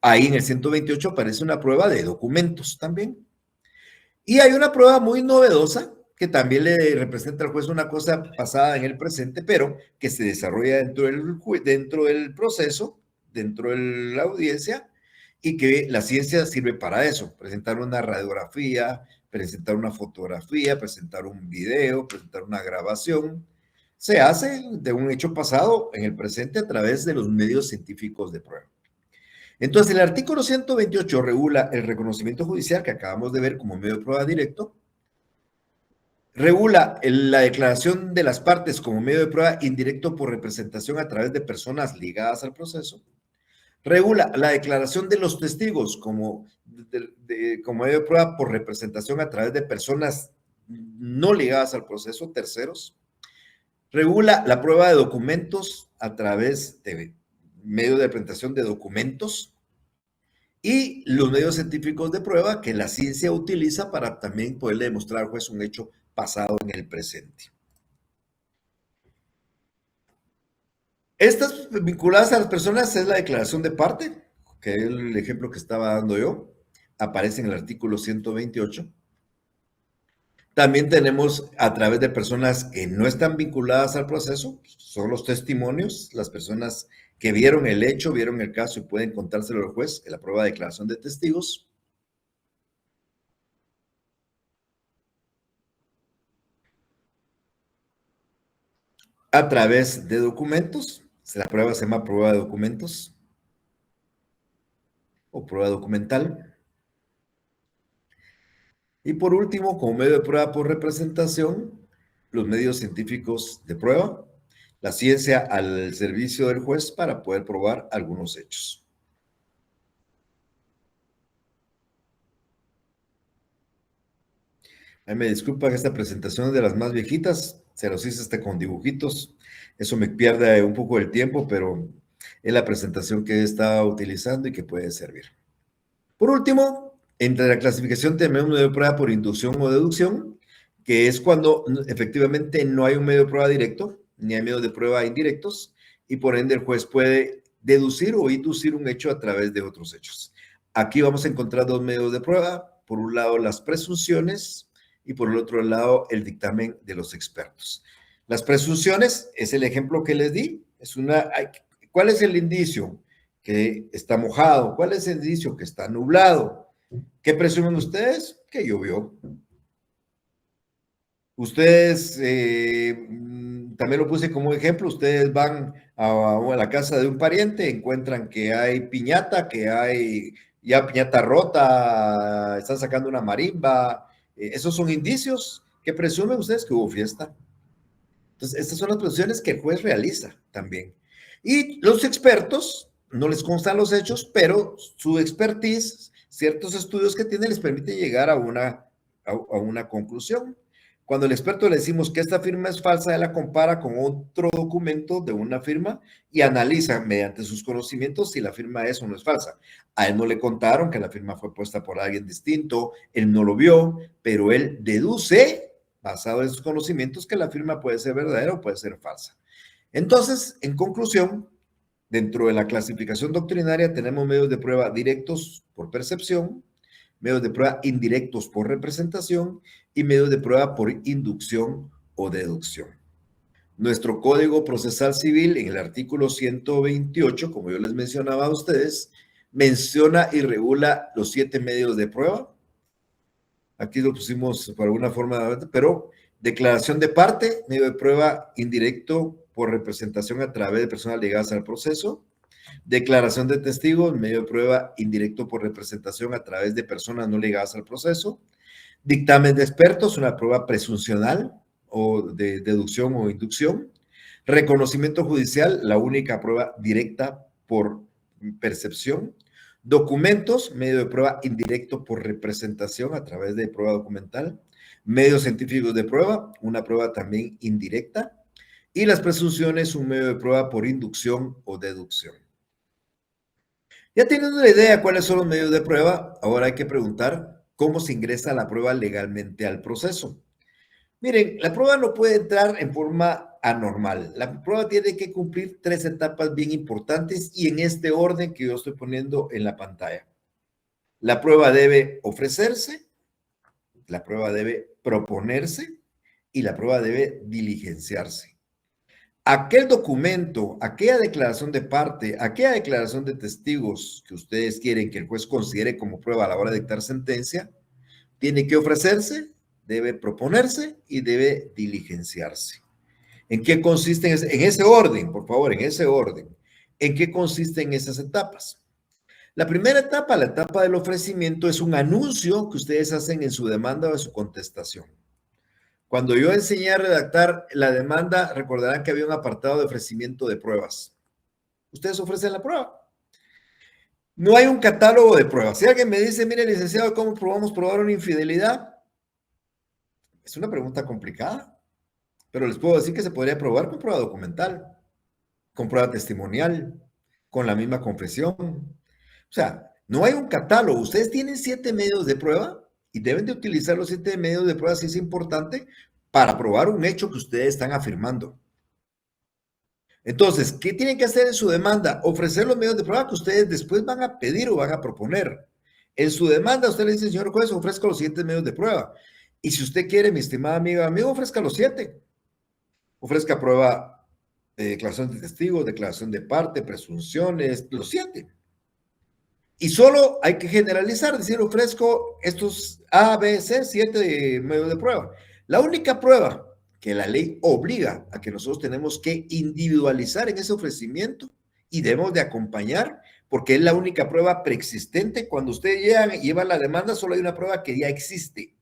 S1: Ahí en el 128 aparece una prueba de documentos también. Y hay una prueba muy novedosa que también le representa al juez una cosa pasada en el presente, pero que se desarrolla dentro del proceso, dentro de la audiencia, y que la ciencia sirve para eso, presentar una radiografía, presentar una fotografía, presentar un video, presentar una grabación. Se hace de un hecho pasado en el presente a través de los medios científicos de prueba. Entonces, el artículo 128 regula el reconocimiento judicial que acabamos de ver como medio de prueba directo, regula la declaración de las partes como medio de prueba indirecto por representación a través de personas ligadas al proceso, regula la declaración de los testigos como medio de prueba por representación a través de personas no ligadas al proceso, terceros, regula la prueba de documentos a través de medio de presentación de documentos y los medios científicos de prueba que la ciencia utiliza para también poderle demostrar al juez un hecho pasado en el presente. Estas vinculadas a las personas es la declaración de parte, que es el ejemplo que estaba dando yo, aparece en el artículo 128. También tenemos a través de personas que no están vinculadas al proceso, son los testimonios, las personas que vieron el hecho, vieron el caso y pueden contárselo al juez en la prueba de declaración de testigos. A través de documentos, la prueba se llama prueba de documentos o prueba documental. Y por último, como medio de prueba por representación, los medios científicos de prueba. la ciencia al servicio del juez para poder probar algunos hechos. Ahí me disculpan, esta presentación es de las más viejitas, se los hice hasta con dibujitos, eso me pierde un poco el tiempo, pero es la presentación que he estado utilizando y que puede servir. Por último, entre la clasificación tenemos un medio de prueba por inducción o deducción, que es cuando efectivamente no hay un medio de prueba directo, ni hay medios de prueba indirectos, y por ende el juez puede deducir o inducir un hecho a través de otros hechos. Aquí vamos a encontrar dos medios de prueba, por un lado las presunciones y por el otro lado el dictamen de los expertos. Las presunciones es el ejemplo que les di, ¿cuál es el indicio? Que está mojado. ¿Cuál es el indicio? Que está nublado. ¿Qué presumen ustedes? Que llovió. Ustedes, también lo puse como ejemplo, ustedes van a la casa de un pariente, encuentran que hay piñata, que hay ya piñata rota, están sacando una marimba. Esos son indicios. ¿Qué presumen ustedes? Que hubo fiesta. Entonces, estas son las presunciones que el juez realiza también. Y los expertos, no les constan los hechos, pero su expertise, ciertos estudios que tiene, les permite llegar a una conclusión. Cuando al experto le decimos que esta firma es falsa, él la compara con otro documento de una firma y analiza mediante sus conocimientos si la firma es o no es falsa. A él no le contaron que la firma fue puesta por alguien distinto, él no lo vio, pero él deduce, basado en sus conocimientos, que la firma puede ser verdadera o puede ser falsa. Entonces, en conclusión, dentro de la clasificación doctrinaria tenemos medios de prueba directos por percepción, medios de prueba indirectos por representación y medios de prueba por inducción o deducción. Nuestro Código Procesal Civil, en el artículo 128, como yo les mencionaba a ustedes, menciona y regula los 7 medios de prueba. Aquí lo pusimos por alguna forma, pero declaración de parte, medio de prueba indirecto por representación a través de personas ligadas al proceso. Declaración de testigos, medio de prueba indirecto por representación a través de personas no ligadas al proceso. Dictamen de expertos, una prueba presuncional o de deducción o inducción. Reconocimiento judicial, la única prueba directa por percepción. Documentos, medio de prueba indirecto por representación a través de prueba documental. Medios científicos de prueba, una prueba también indirecta. Y las presunciones, un medio de prueba por inducción o deducción. Ya teniendo una idea de cuáles son los medios de prueba, ahora hay que preguntar cómo se ingresa la prueba legalmente al proceso. Miren, la prueba no puede entrar en forma anormal. La prueba tiene que cumplir 3 etapas bien importantes y en este orden que yo estoy poniendo en la pantalla. La prueba debe ofrecerse, la prueba debe proponerse y la prueba debe diligenciarse. Aquel documento, aquella declaración de parte, aquella declaración de testigos que ustedes quieren que el juez considere como prueba a la hora de dictar sentencia, tiene que ofrecerse, debe proponerse y debe diligenciarse. ¿En qué consisten? En ese orden, por favor, en ese orden. ¿En qué consisten esas etapas? La primera etapa, la etapa del ofrecimiento, es un anuncio que ustedes hacen en su demanda o en su contestación. Cuando yo enseñé a redactar la demanda, recordarán que había un apartado de ofrecimiento de pruebas. Ustedes ofrecen la prueba. No hay un catálogo de pruebas. Si alguien me dice, mire, licenciado, ¿cómo podemos probar una infidelidad? Es una pregunta complicada, pero les puedo decir que se podría probar con prueba documental, con prueba testimonial, con la misma confesión. O sea, no hay un catálogo. Ustedes tienen 7 medios de prueba y deben de utilizar los 7 medios de prueba si es importante para probar un hecho que ustedes están afirmando. Entonces, ¿qué tienen que hacer en su demanda? Ofrecer los medios de prueba que ustedes después van a pedir o van a proponer. En su demanda, usted le dice, señor juez, ofrezca los 7 medios de prueba. Y si usted quiere, mi estimada amiga, amigo, ofrezca los 7. Ofrezca prueba de declaración de testigos, declaración de parte, presunciones, los 7. Y solo hay que generalizar, decir, ofrezco estos A, B, C, 7 medios de prueba. La única prueba que la ley obliga a que nosotros tenemos que individualizar en ese ofrecimiento y debemos de acompañar, porque es la única prueba preexistente. Cuando usted lleva la demanda, solo hay una prueba que ya existe,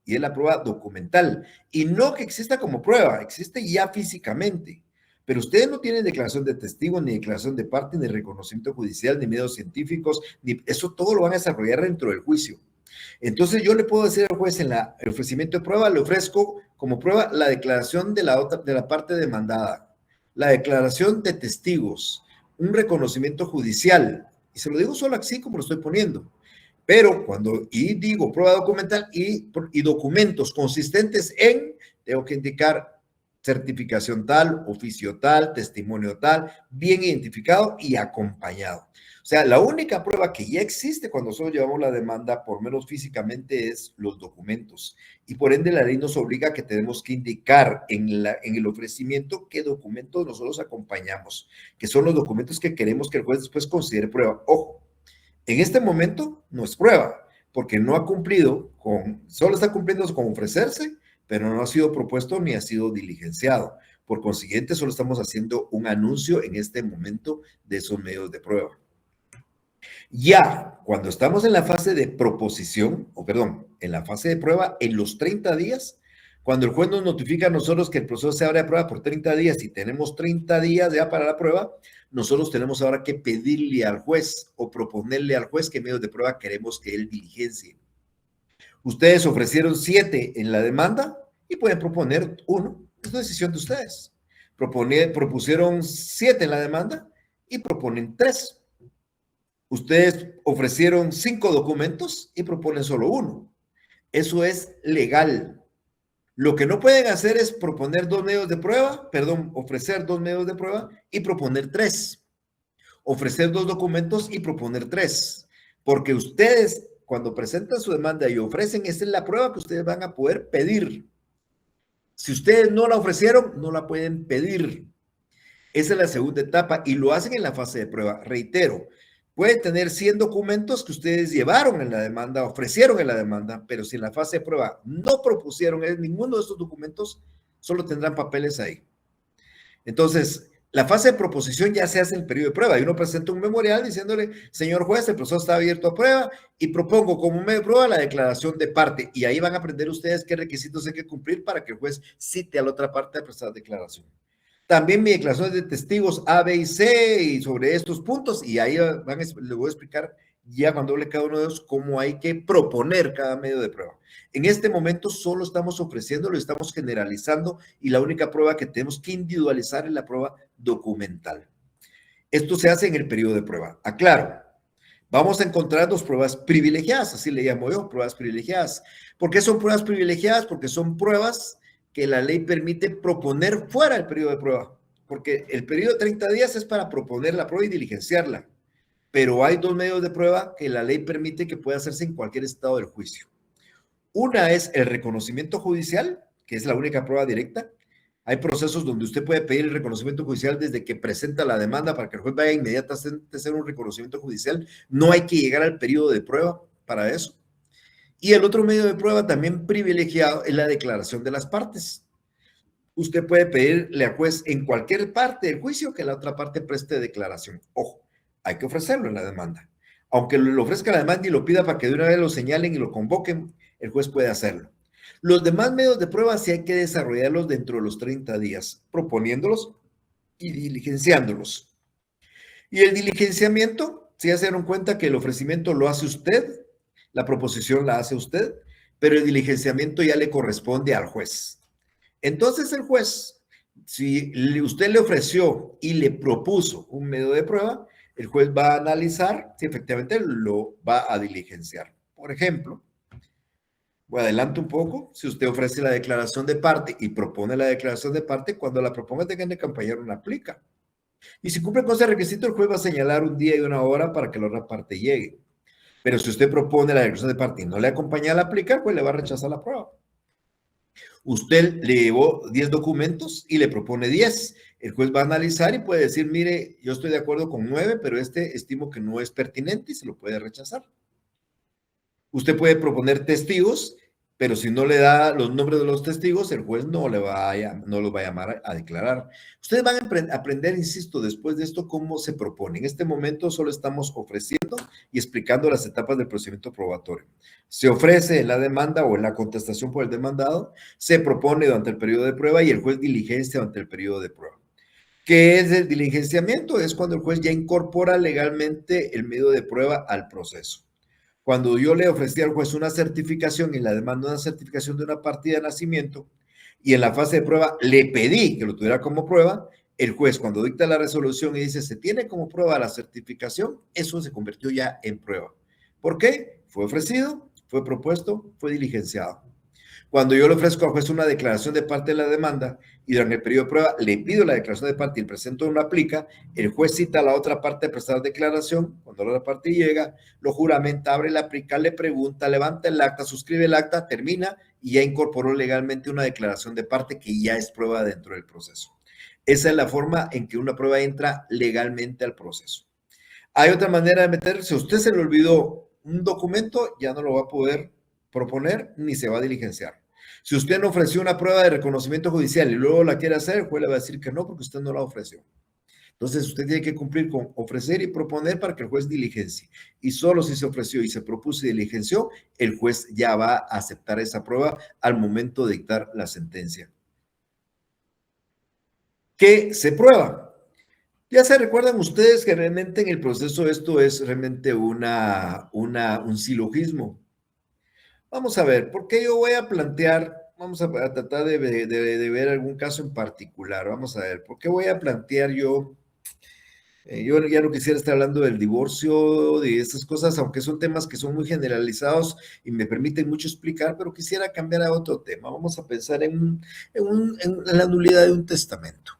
S1: y es la prueba documental. Y no que exista como prueba, existe ya físicamente. Pero ustedes no tienen declaración de testigo, ni declaración de parte, ni reconocimiento judicial, ni medios científicos, ni eso todo lo van a desarrollar dentro del juicio. Entonces yo le puedo decir al juez en el ofrecimiento de prueba, le ofrezco como prueba la declaración de la parte demandada, la declaración de testigos, un reconocimiento judicial, y se lo digo solo así como lo estoy poniendo. Pero y digo prueba documental y documentos consistentes en, tengo que indicar certificación tal, oficio tal, testimonio tal, bien identificado y acompañado. O sea, la única prueba que ya existe cuando nosotros llevamos la demanda, por menos físicamente, es los documentos. Y por ende la ley nos obliga a que tenemos que indicar en el ofrecimiento qué documentos nosotros acompañamos, que son los documentos que queremos que el juez después considere prueba. Ojo, en este momento no es prueba, porque no ha cumplido solo está cumpliendo con ofrecerse, pero no ha sido propuesto ni ha sido diligenciado. Por consiguiente, solo estamos haciendo un anuncio en este momento de esos medios de prueba. Ya, cuando estamos en la fase de proposición, en la fase de prueba, en los 30 días, cuando el juez nos notifica a nosotros que el proceso se abre a prueba por 30 días y tenemos 30 días ya para la prueba, nosotros tenemos ahora que pedirle al juez o proponerle al juez qué medios de prueba queremos que él diligencie. Ustedes ofrecieron 7 en la demanda y pueden proponer 1. Es una decisión de ustedes. Propusieron 7 en la demanda y proponen 3. Ustedes ofrecieron 5 documentos y proponen solo 1. Eso es legal. Lo que no pueden hacer es ofrecer 2 medios de prueba y proponer 3. Ofrecer 2 documentos y proponer 3. Porque ustedes, cuando presentan su demanda y ofrecen, esa es la prueba que ustedes van a poder pedir. Si ustedes no la ofrecieron, no la pueden pedir. Esa es la segunda etapa y lo hacen en la fase de prueba. Reitero, pueden tener 100 documentos que ustedes llevaron en la demanda, ofrecieron en la demanda, pero si en la fase de prueba no propusieron ninguno de estos documentos, solo tendrán papeles ahí. Entonces, la fase de proposición ya se hace en el periodo de prueba y uno presenta un memorial diciéndole, señor juez, el proceso está abierto a prueba y propongo como medio de prueba la declaración de parte. Y ahí van a aprender ustedes qué requisitos hay que cumplir para que el juez cite a la otra parte a prestar declaración. También mi declaración de testigos A, B y C y sobre estos puntos y ahí les voy a explicar ya cuando hable cada uno de ellos cómo hay que proponer cada medio de prueba. En este momento solo estamos ofreciéndolo, estamos generalizando y la única prueba que tenemos que individualizar es la prueba documental. Esto se hace en el periodo de prueba. Aclaro, vamos a encontrar 2 pruebas privilegiadas, así le llamo yo, pruebas privilegiadas. ¿Por qué son pruebas privilegiadas? Porque son pruebas que la ley permite proponer fuera del periodo de prueba, porque el periodo de 30 días es para proponer la prueba y diligenciarla, pero hay 2 medios de prueba que la ley permite que pueda hacerse en cualquier estado del juicio. Una es el reconocimiento judicial, que es la única prueba directa. Hay procesos donde usted puede pedir el reconocimiento judicial desde que presenta la demanda para que el juez vaya inmediatamente a hacer un reconocimiento judicial. No hay que llegar al periodo de prueba para eso. Y el otro medio de prueba también privilegiado es la declaración de las partes. Usted puede pedirle al juez en cualquier parte del juicio que la otra parte preste declaración. Ojo, hay que ofrecerlo en la demanda. Aunque lo ofrezca la demanda y lo pida para que de una vez lo señalen y lo convoquen, el juez puede hacerlo. Los demás medios de prueba sí hay que desarrollarlos dentro de los 30 días, proponiéndolos y diligenciándolos. Y el diligenciamiento, si ya se dieron cuenta que el ofrecimiento lo hace usted, la proposición la hace usted, pero el diligenciamiento ya le corresponde al juez. Entonces el juez, si usted le ofreció y le propuso un medio de prueba, el juez va a analizar si efectivamente lo va a diligenciar. Por ejemplo, adelanto un poco, si usted ofrece la declaración de parte y propone la declaración de parte, cuando la proponga tengan que acompañar una plica. Y si cumple con ese requisito, el juez va a señalar un día y una hora para que la otra parte llegue. Pero si usted propone la declaración de parte y no le acompaña a la plica, pues le va a rechazar la prueba. Usted le llevó 10 documentos y le propone 10. El juez va a analizar y puede decir, mire, yo estoy de acuerdo con 9, pero estimo que no es pertinente y se lo puede rechazar. Usted puede proponer testigos, pero si no le da los nombres de los testigos, el juez no los va a llamar a declarar. Ustedes van a aprender, insisto, después de esto, cómo se propone. En este momento solo estamos ofreciendo y explicando las etapas del procedimiento probatorio. Se ofrece en la demanda o en la contestación por el demandado, se propone durante el periodo de prueba y el juez diligencia durante el periodo de prueba. ¿Qué es el diligenciamiento? Es cuando el juez ya incorpora legalmente el medio de prueba al proceso. Cuando yo le ofrecí al juez una certificación y la demanda una certificación de una partida de nacimiento y en la fase de prueba le pedí que lo tuviera como prueba, el juez cuando dicta la resolución y dice se tiene como prueba la certificación, eso se convirtió ya en prueba. ¿Por qué? Fue ofrecido, fue propuesto, fue diligenciado. Cuando yo le ofrezco al juez una declaración de parte de la demanda y durante el periodo de prueba le pido la declaración de parte y el presento no aplica, el juez cita a la otra parte a prestar declaración. Cuando la otra parte llega, lo juramenta, abre la aplica, le pregunta, levanta el acta, suscribe el acta, termina y ya incorporó legalmente una declaración de parte que ya es prueba dentro del proceso. Esa es la forma en que una prueba entra legalmente al proceso. Hay otra manera de meter, si a usted se le olvidó un documento, ya no lo va a poder proponer ni se va a diligenciar. Si usted no ofreció una prueba de reconocimiento judicial y luego la quiere hacer, el juez le va a decir que no porque usted no la ofreció. Entonces, usted tiene que cumplir con ofrecer y proponer para que el juez diligencie. Y solo si se ofreció y se propuso y diligenció, el juez ya va a aceptar esa prueba al momento de dictar la sentencia. ¿Qué se prueba? Ya se recuerdan ustedes que realmente en el proceso esto es realmente un silogismo. Vamos a ver, ¿por qué yo voy a plantear? Vamos a tratar de ver algún caso en particular. Vamos a ver, ¿por qué voy a plantear yo? Yo ya no quisiera estar hablando del divorcio, de esas cosas, aunque son temas que son muy generalizados y me permiten mucho explicar, pero quisiera cambiar a otro tema. Vamos a pensar en la nulidad de un testamento.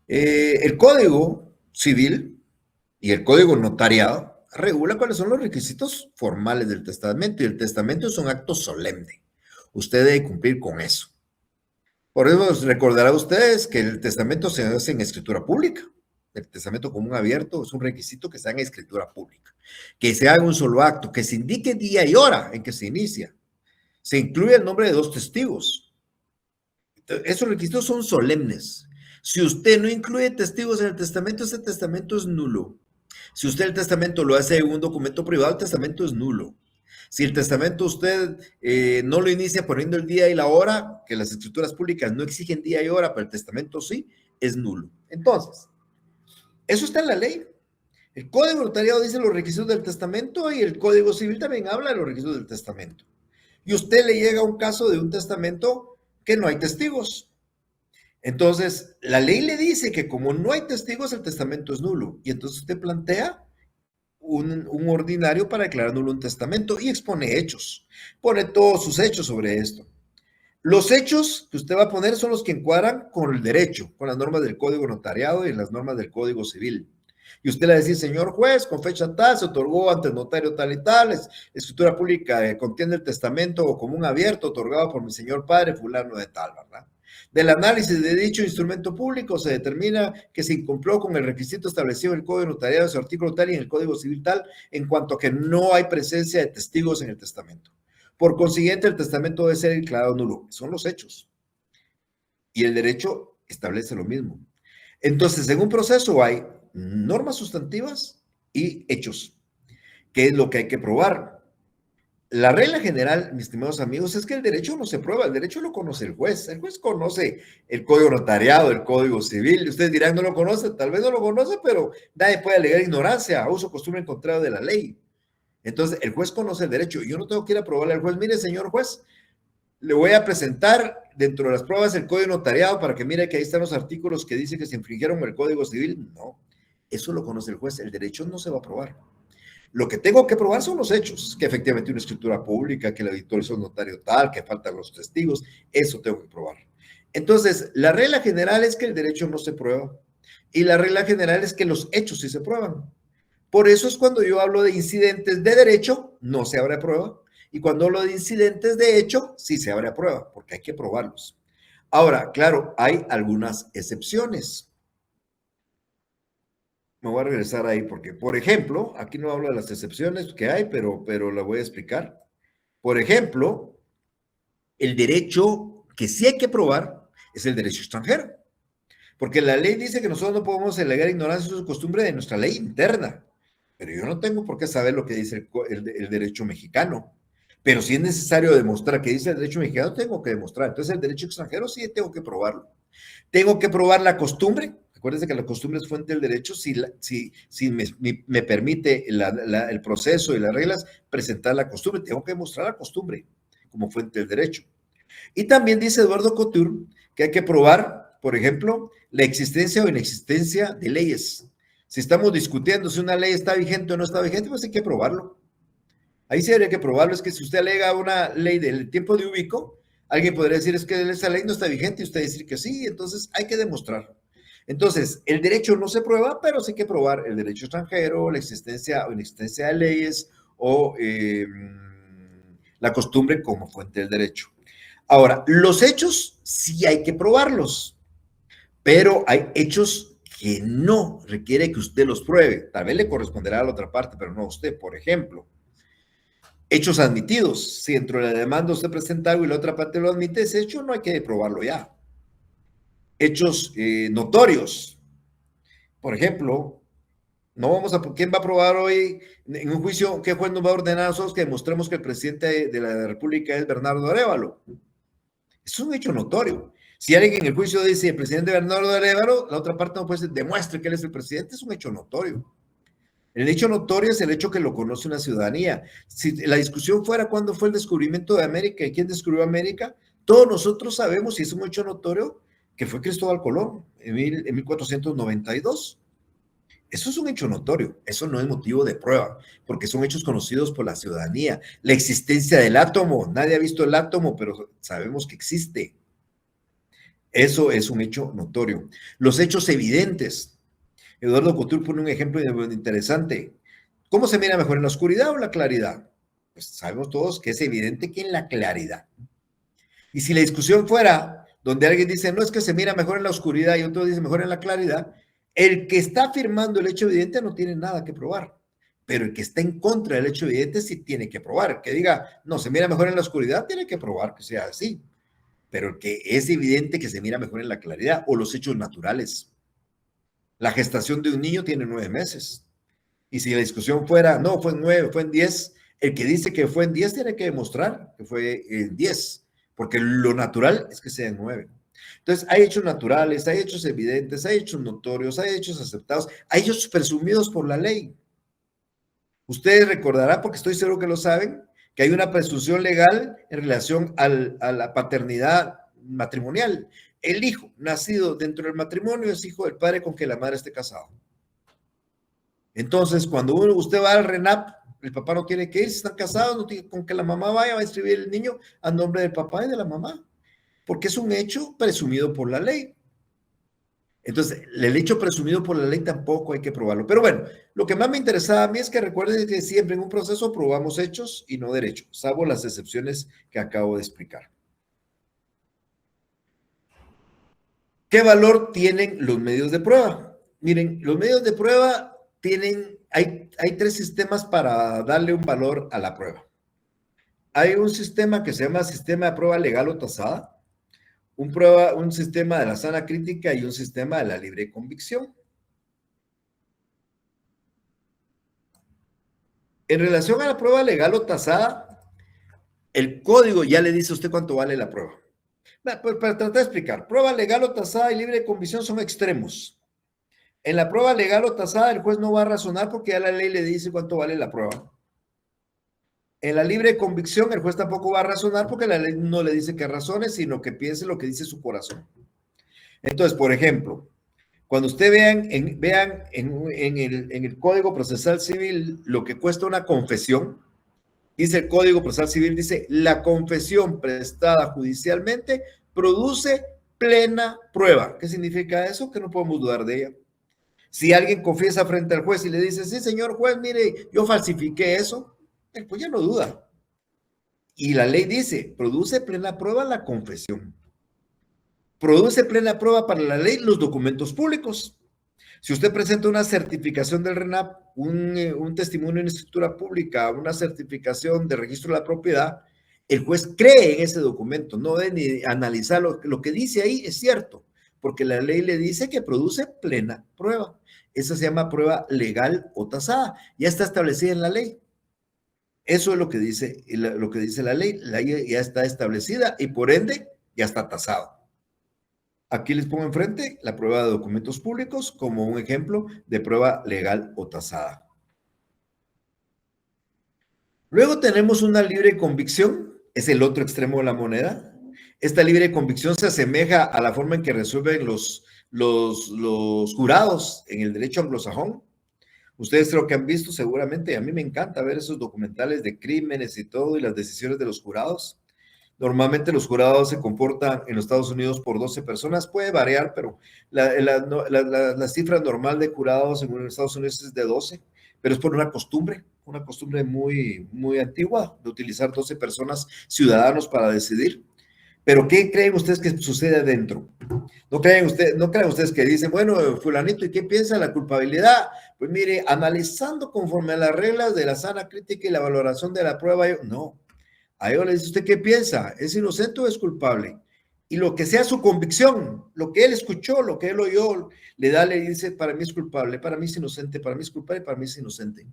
S1: El Código Civil y el Código Notariado regula cuáles son los requisitos formales del testamento, y el testamento es un acto solemne. Usted debe cumplir con eso. Por eso recordará a ustedes que el testamento se hace en escritura pública. El testamento común abierto es un requisito que sea en escritura pública. Que se haga un solo acto, que se indique día y hora en que se inicia. Se incluye el nombre de 2 testigos. Esos requisitos son solemnes. Si usted no incluye testigos en el testamento, ese testamento es nulo. Si usted el testamento lo hace en un documento privado, el testamento es nulo. Si el testamento usted no lo inicia poniendo el día y la hora, que las escrituras públicas no exigen día y hora, pero el testamento sí, es nulo. Entonces, eso está en la ley. El Código Notariado dice los requisitos del testamento y el Código Civil también habla de los requisitos del testamento. Y usted le llega a un caso de un testamento que no hay testigos. Entonces, la ley le dice que como no hay testigos, el testamento es nulo. Y entonces usted plantea un ordinario para declarar nulo un testamento y expone hechos. Pone todos sus hechos sobre esto. Los hechos que usted va a poner son los que encuadran con el derecho, con las normas del Código Notariado y las normas del Código Civil. Y usted le va a decir, señor juez, con fecha tal, se otorgó ante el notario tal y tal, escritura pública contiene el testamento o común abierto otorgado por mi señor padre fulano de tal, ¿verdad? Del análisis de dicho instrumento público se determina que se incumplió con el requisito establecido en el Código Notariado de su artículo tal y en el Código Civil tal, en cuanto a que no hay presencia de testigos en el testamento. Por consiguiente, el testamento debe ser declarado nulo. Son los hechos. Y el derecho establece lo mismo. Entonces, en un proceso hay normas sustantivas y hechos. ¿Qué es lo que hay que probar? La regla general, mis estimados amigos, es que el derecho no se prueba, el derecho lo conoce el juez. El juez conoce el Código Notariado, el Código Civil. Ustedes dirán, no lo conoce, tal vez no lo conoce, pero nadie puede alegar ignorancia, uso, costumbre en contrario de la ley. Entonces, el juez conoce el derecho. Yo no tengo que ir a probarle al juez, mire, señor juez, le voy a presentar dentro de las pruebas el Código Notariado para que mire que ahí están los artículos que dice que se infringieron el Código Civil. No, eso lo conoce el juez, el derecho no se va a probar. Lo que tengo que probar son los hechos, que efectivamente una escritura pública, que el editor es un notario tal, que faltan los testigos, eso tengo que probar. Entonces, la regla general es que el derecho no se prueba y la regla general es que los hechos sí se prueban. Por eso es cuando yo hablo de incidentes de derecho, no se abre a prueba, y cuando hablo de incidentes de hecho, sí se abre a prueba, porque hay que probarlos. Ahora, claro, hay algunas excepciones. Me voy a regresar ahí porque, por ejemplo, aquí no hablo de las excepciones que hay, pero la voy a explicar. Por ejemplo, el derecho que sí hay que probar es el derecho extranjero, porque la ley dice que nosotros no podemos alegar ignorancia o costumbre de nuestra ley interna, pero yo no tengo por qué saber lo que dice el derecho mexicano. Pero si es necesario demostrar que dice el derecho mexicano, tengo que demostrar. Entonces, el derecho extranjero sí tengo que probarlo. Tengo que probar la costumbre. Acuérdense que la costumbre es fuente del derecho. Si me permite el proceso y las reglas, presentar la costumbre, tengo que mostrar la costumbre como fuente del derecho. Y también dice Eduardo Couture que hay que probar, por ejemplo, la existencia o inexistencia de leyes. Si estamos discutiendo si una ley está vigente o no está vigente, pues hay que probarlo. Ahí sí habría que probarlo. Es que si usted alega una ley del tiempo de Ubico, alguien podría decir es que esa ley no está vigente y usted decir que sí, entonces hay que demostrarlo. Entonces, el derecho no se prueba, pero sí hay que probar el derecho extranjero, la existencia o inexistencia de leyes o la costumbre como fuente del derecho. Ahora, los hechos sí hay que probarlos, pero hay hechos que no requiere que usted los pruebe. Tal vez le corresponderá a la otra parte, pero no a usted. Por ejemplo, hechos admitidos. Si dentro de la demanda usted presenta algo y la otra parte lo admite, ese hecho no hay que probarlo ya. Hechos notorios. Por ejemplo, ¿quién va a probar hoy en un juicio? ¿Qué juez nos va a ordenar a nosotros que demostremos que el presidente de la República es Bernardo Arévalo? Es un hecho notorio. Si alguien en el juicio dice el presidente Bernardo Arévalo, la otra parte no puede decir, demuestre que él es el presidente, es un hecho notorio. El hecho notorio es el hecho que lo conoce una ciudadanía. Si la discusión fuera cuándo fue el descubrimiento de América y quién descubrió América, todos nosotros sabemos, si es un hecho notorio, que fue Cristóbal Colón en 1492. Eso es un hecho notorio, eso no es motivo de prueba, porque son hechos conocidos por la ciudadanía. La existencia del átomo, nadie ha visto el átomo, pero sabemos que existe. Eso es un hecho notorio. Los hechos evidentes. Eduardo Couture pone un ejemplo interesante. ¿Cómo se mira mejor, en la oscuridad o en la claridad? Pues sabemos todos que es evidente que en la claridad. Y si la discusión fuera donde alguien dice, no, es que se mira mejor en la oscuridad y otro dice mejor en la claridad, el que está afirmando el hecho evidente no tiene nada que probar, pero el que está en contra del hecho evidente sí tiene que probar. El que diga, no, se mira mejor en la oscuridad, tiene que probar que sea así, pero el que es evidente que se mira mejor en la claridad, o los hechos naturales. La gestación de un niño tiene 9 meses, y si la discusión fuera, no, fue en 9, fue en 10, el que dice que fue en 10 tiene que demostrar que fue en 10, porque lo natural es que sea en 9. Entonces, hay hechos naturales, hay hechos evidentes, hay hechos notorios, hay hechos aceptados, hay hechos presumidos por la ley. Ustedes recordarán, porque estoy seguro que lo saben, que hay una presunción legal en relación a la paternidad matrimonial. El hijo nacido dentro del matrimonio es hijo del padre con que la madre esté casada. Entonces, cuando usted va al RENAP, el papá no tiene que ir, si están casados, no tiene, con que la mamá vaya, va a inscribir el niño a nombre del papá y de la mamá, porque es un hecho presumido por la ley. Entonces, el hecho presumido por la ley tampoco hay que probarlo. Pero bueno, lo que más me interesaba a mí es que recuerden que siempre en un proceso probamos hechos y no derechos, salvo las excepciones que acabo de explicar. ¿Qué valor tienen los medios de prueba? Miren, los medios de prueba hay 3 sistemas para darle un valor a la prueba. Hay un sistema que se llama sistema de prueba legal o tasada, un sistema de la sana crítica y un sistema de la libre convicción. En relación a la prueba legal o tasada, el código ya le dice a usted cuánto vale la prueba. Pues para tratar de explicar, prueba legal o tasada y libre convicción son extremos. En la prueba legal o tasada, el juez no va a razonar porque ya la ley le dice cuánto vale la prueba. En la libre convicción, el juez tampoco va a razonar porque la ley no le dice que razone, sino que piense lo que dice su corazón. Entonces, por ejemplo, cuando ustedes vean en el Código Procesal Civil lo que cuesta una confesión, dice el Código Procesal Civil, dice, la confesión prestada judicialmente produce plena prueba. ¿Qué significa eso? Que no podemos dudar de ella. Si alguien confiesa frente al juez y le dice, sí, señor juez, mire, yo falsifiqué eso, el juez ya no duda. Y la ley dice, produce plena prueba la confesión. Produce plena prueba para la ley los documentos públicos. Si usted presenta una certificación del RENAP, un testimonio en escritura pública, una certificación de registro de la propiedad, el juez cree en ese documento, no debe ni analizar lo que dice ahí, es cierto, porque la ley le dice que produce plena prueba. Esa se llama prueba legal o tasada, ya está establecida en la ley. Eso es lo que dice la ley ya está establecida y por ende ya está tasado. Aquí les pongo enfrente la prueba de documentos públicos como un ejemplo de prueba legal o tasada. Luego tenemos una libre convicción, es el otro extremo de la moneda. Esta libre convicción se asemeja a la forma en que resuelven los jurados en el derecho anglosajón. Ustedes creo que han visto seguramente, a mí me encanta ver esos documentales de crímenes y todo y las decisiones de los jurados. Normalmente los jurados se comportan en los Estados Unidos por 12 personas, puede variar, pero la cifra normal de jurados en Estados Unidos es de 12, pero es por una costumbre muy, muy antigua de utilizar 12 personas ciudadanos para decidir. Pero ¿qué creen ustedes que sucede adentro? ¿No creen ustedes que dicen, bueno, fulanito, ¿y qué piensa de la culpabilidad? Pues mire, analizando conforme a las reglas de la sana crítica y la valoración de la prueba, no. A ellos le dice, ¿usted qué piensa? ¿Es inocente o es culpable? Y lo que sea su convicción, lo que él escuchó, lo que él oyó, le dice, para mí es culpable, para mí es inocente, para mí es culpable, para mí es inocente.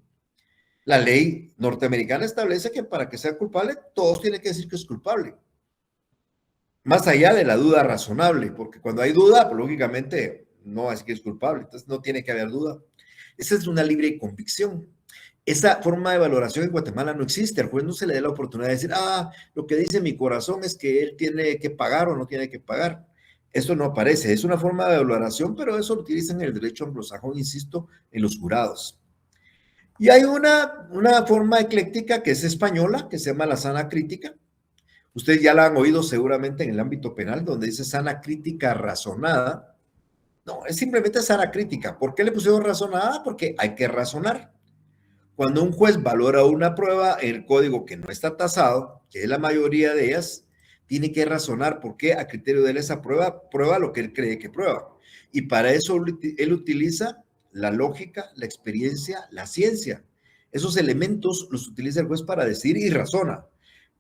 S1: La ley norteamericana establece que para que sea culpable, todos tienen que decir que es culpable. Más allá de la duda razonable, porque cuando hay duda, pues, lógicamente no es que es culpable, entonces no tiene que haber duda. Esa es una libre convicción. Esa forma de valoración en Guatemala no existe. Al juez no se le da la oportunidad de decir, lo que dice mi corazón es que él tiene que pagar o no tiene que pagar. Eso no aparece. Es una forma de valoración, pero eso lo utilizan en el derecho anglosajón, insisto, en los jurados. Y hay una forma ecléctica que es española, que se llama la sana crítica. Ustedes ya la han oído seguramente en el ámbito penal, donde dice sana crítica razonada. No, es simplemente sana crítica. ¿Por qué le pusieron razonada? Porque hay que razonar. Cuando un juez valora una prueba en el código que no está tasado, que es la mayoría de ellas, tiene que razonar por qué a criterio de él esa prueba lo que él cree que prueba. Y para eso él utiliza la lógica, la experiencia, la ciencia. Esos elementos los utiliza el juez para decidir y razona.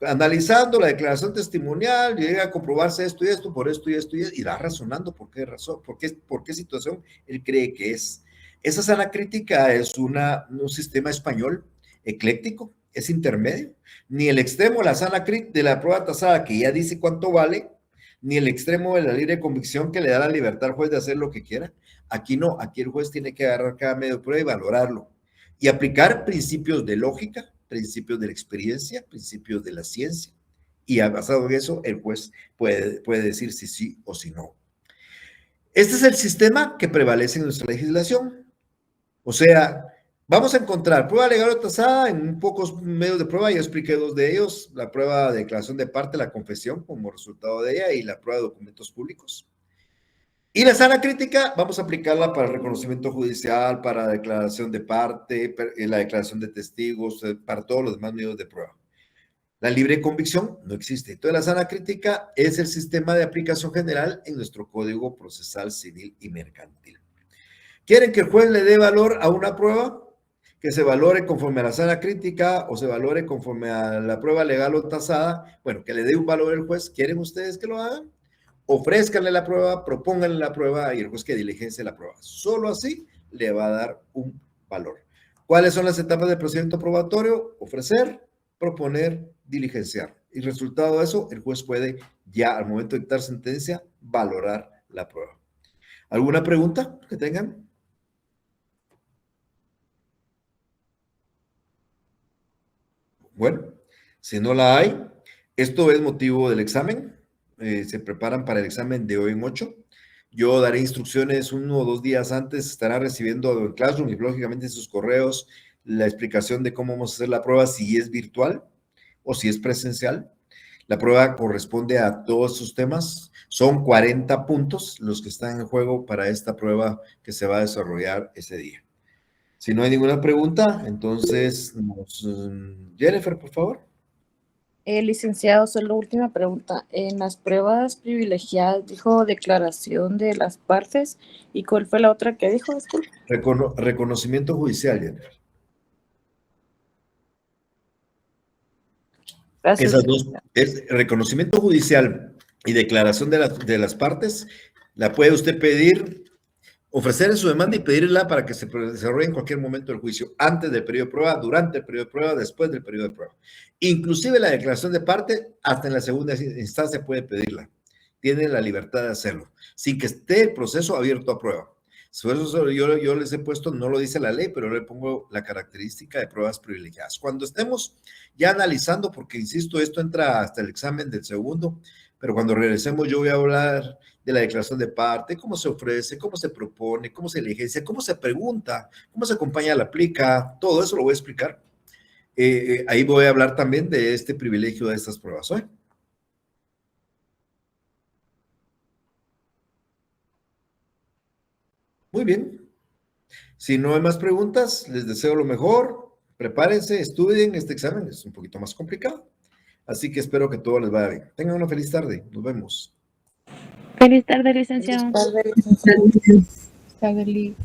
S1: Analizando la declaración testimonial, llega a comprobarse esto y esto, por esto y esto y va razonando por qué razón, por qué situación él cree que es. Esa sana crítica es un sistema español ecléctico, es intermedio. Ni el extremo de la sana crítica de la prueba tasada que ya dice cuánto vale, ni el extremo de la libre convicción que le da la libertad al juez de hacer lo que quiera. Aquí no, aquí el juez tiene que agarrar cada medio de prueba y valorarlo. Y aplicar principios de lógica, principios de la experiencia, principios de la ciencia. Y basado en eso, el juez puede decir si sí o si no. Este es el sistema que prevalece en nuestra legislación. O sea, vamos a encontrar prueba legal o tasada en pocos medios de prueba. Ya expliqué dos de ellos, la prueba de declaración de parte, la confesión como resultado de ella y la prueba de documentos públicos. Y la sana crítica, vamos a aplicarla para reconocimiento judicial, para declaración de parte, la declaración de testigos, para todos los demás medios de prueba. La libre convicción no existe. Entonces, la sana crítica es el sistema de aplicación general en nuestro Código Procesal Civil y Mercantil. ¿Quieren que el juez le dé valor a una prueba? Que se valore conforme a la sana crítica o se valore conforme a la prueba legal o tasada. Bueno, que le dé un valor el juez. ¿Quieren ustedes que lo hagan? Ofrézcanle la prueba, propónganle la prueba y el juez que diligencie la prueba. Solo así le va a dar un valor. ¿Cuáles son las etapas del procedimiento probatorio? Ofrecer, proponer, diligenciar. Y resultado de eso, el juez puede ya al momento de dictar sentencia valorar la prueba. ¿Alguna pregunta que tengan? Bueno, si no la hay, esto es motivo del examen. Se preparan para el examen de hoy en 8. Yo daré instrucciones 1 o 2 días antes, estará recibiendo en Classroom y lógicamente en sus correos la explicación de cómo vamos a hacer la prueba, si es virtual o si es presencial. La prueba corresponde a todos sus temas. Son 40 puntos los que están en juego para esta prueba que se va a desarrollar ese día. Si no hay ninguna pregunta, entonces, Jennifer, por favor.
S2: Licenciado, solo última pregunta. En las pruebas privilegiadas dijo declaración de las partes. ¿Y cuál fue la otra que dijo? Disculpe.
S1: Reconocimiento judicial, Jennifer.
S2: Gracias.
S1: Esas dos, es reconocimiento judicial y declaración de las partes, la puede usted pedir, ofrecer en su demanda y pedirla para que se desarrolle en cualquier momento del juicio, antes del periodo de prueba, durante el periodo de prueba, después del periodo de prueba. Inclusive la declaración de parte, hasta en la segunda instancia puede pedirla. tienen la libertad de hacerlo, sin que esté el proceso abierto a prueba. Por eso yo les he puesto, no lo dice la ley, pero le pongo la característica de pruebas privilegiadas. Cuando estemos ya analizando, porque insisto, esto entra hasta el examen del segundo, pero cuando regresemos yo voy a hablar de la declaración de parte, cómo se ofrece, cómo se propone, cómo se diligencia, cómo se pregunta, cómo se acompaña la aplica, todo eso lo voy a explicar. Ahí voy a hablar también de este privilegio de estas pruebas hoy. Muy bien. Si no hay más preguntas, les deseo lo mejor. Prepárense, estudien. Este examen es un poquito más complicado. Así que espero que todo les vaya bien. Tengan una feliz tarde. Nos vemos.
S5: Feliz tarde, licenciado.
S2: Feliz tarde, licenciado. Feliz tarde, Lee.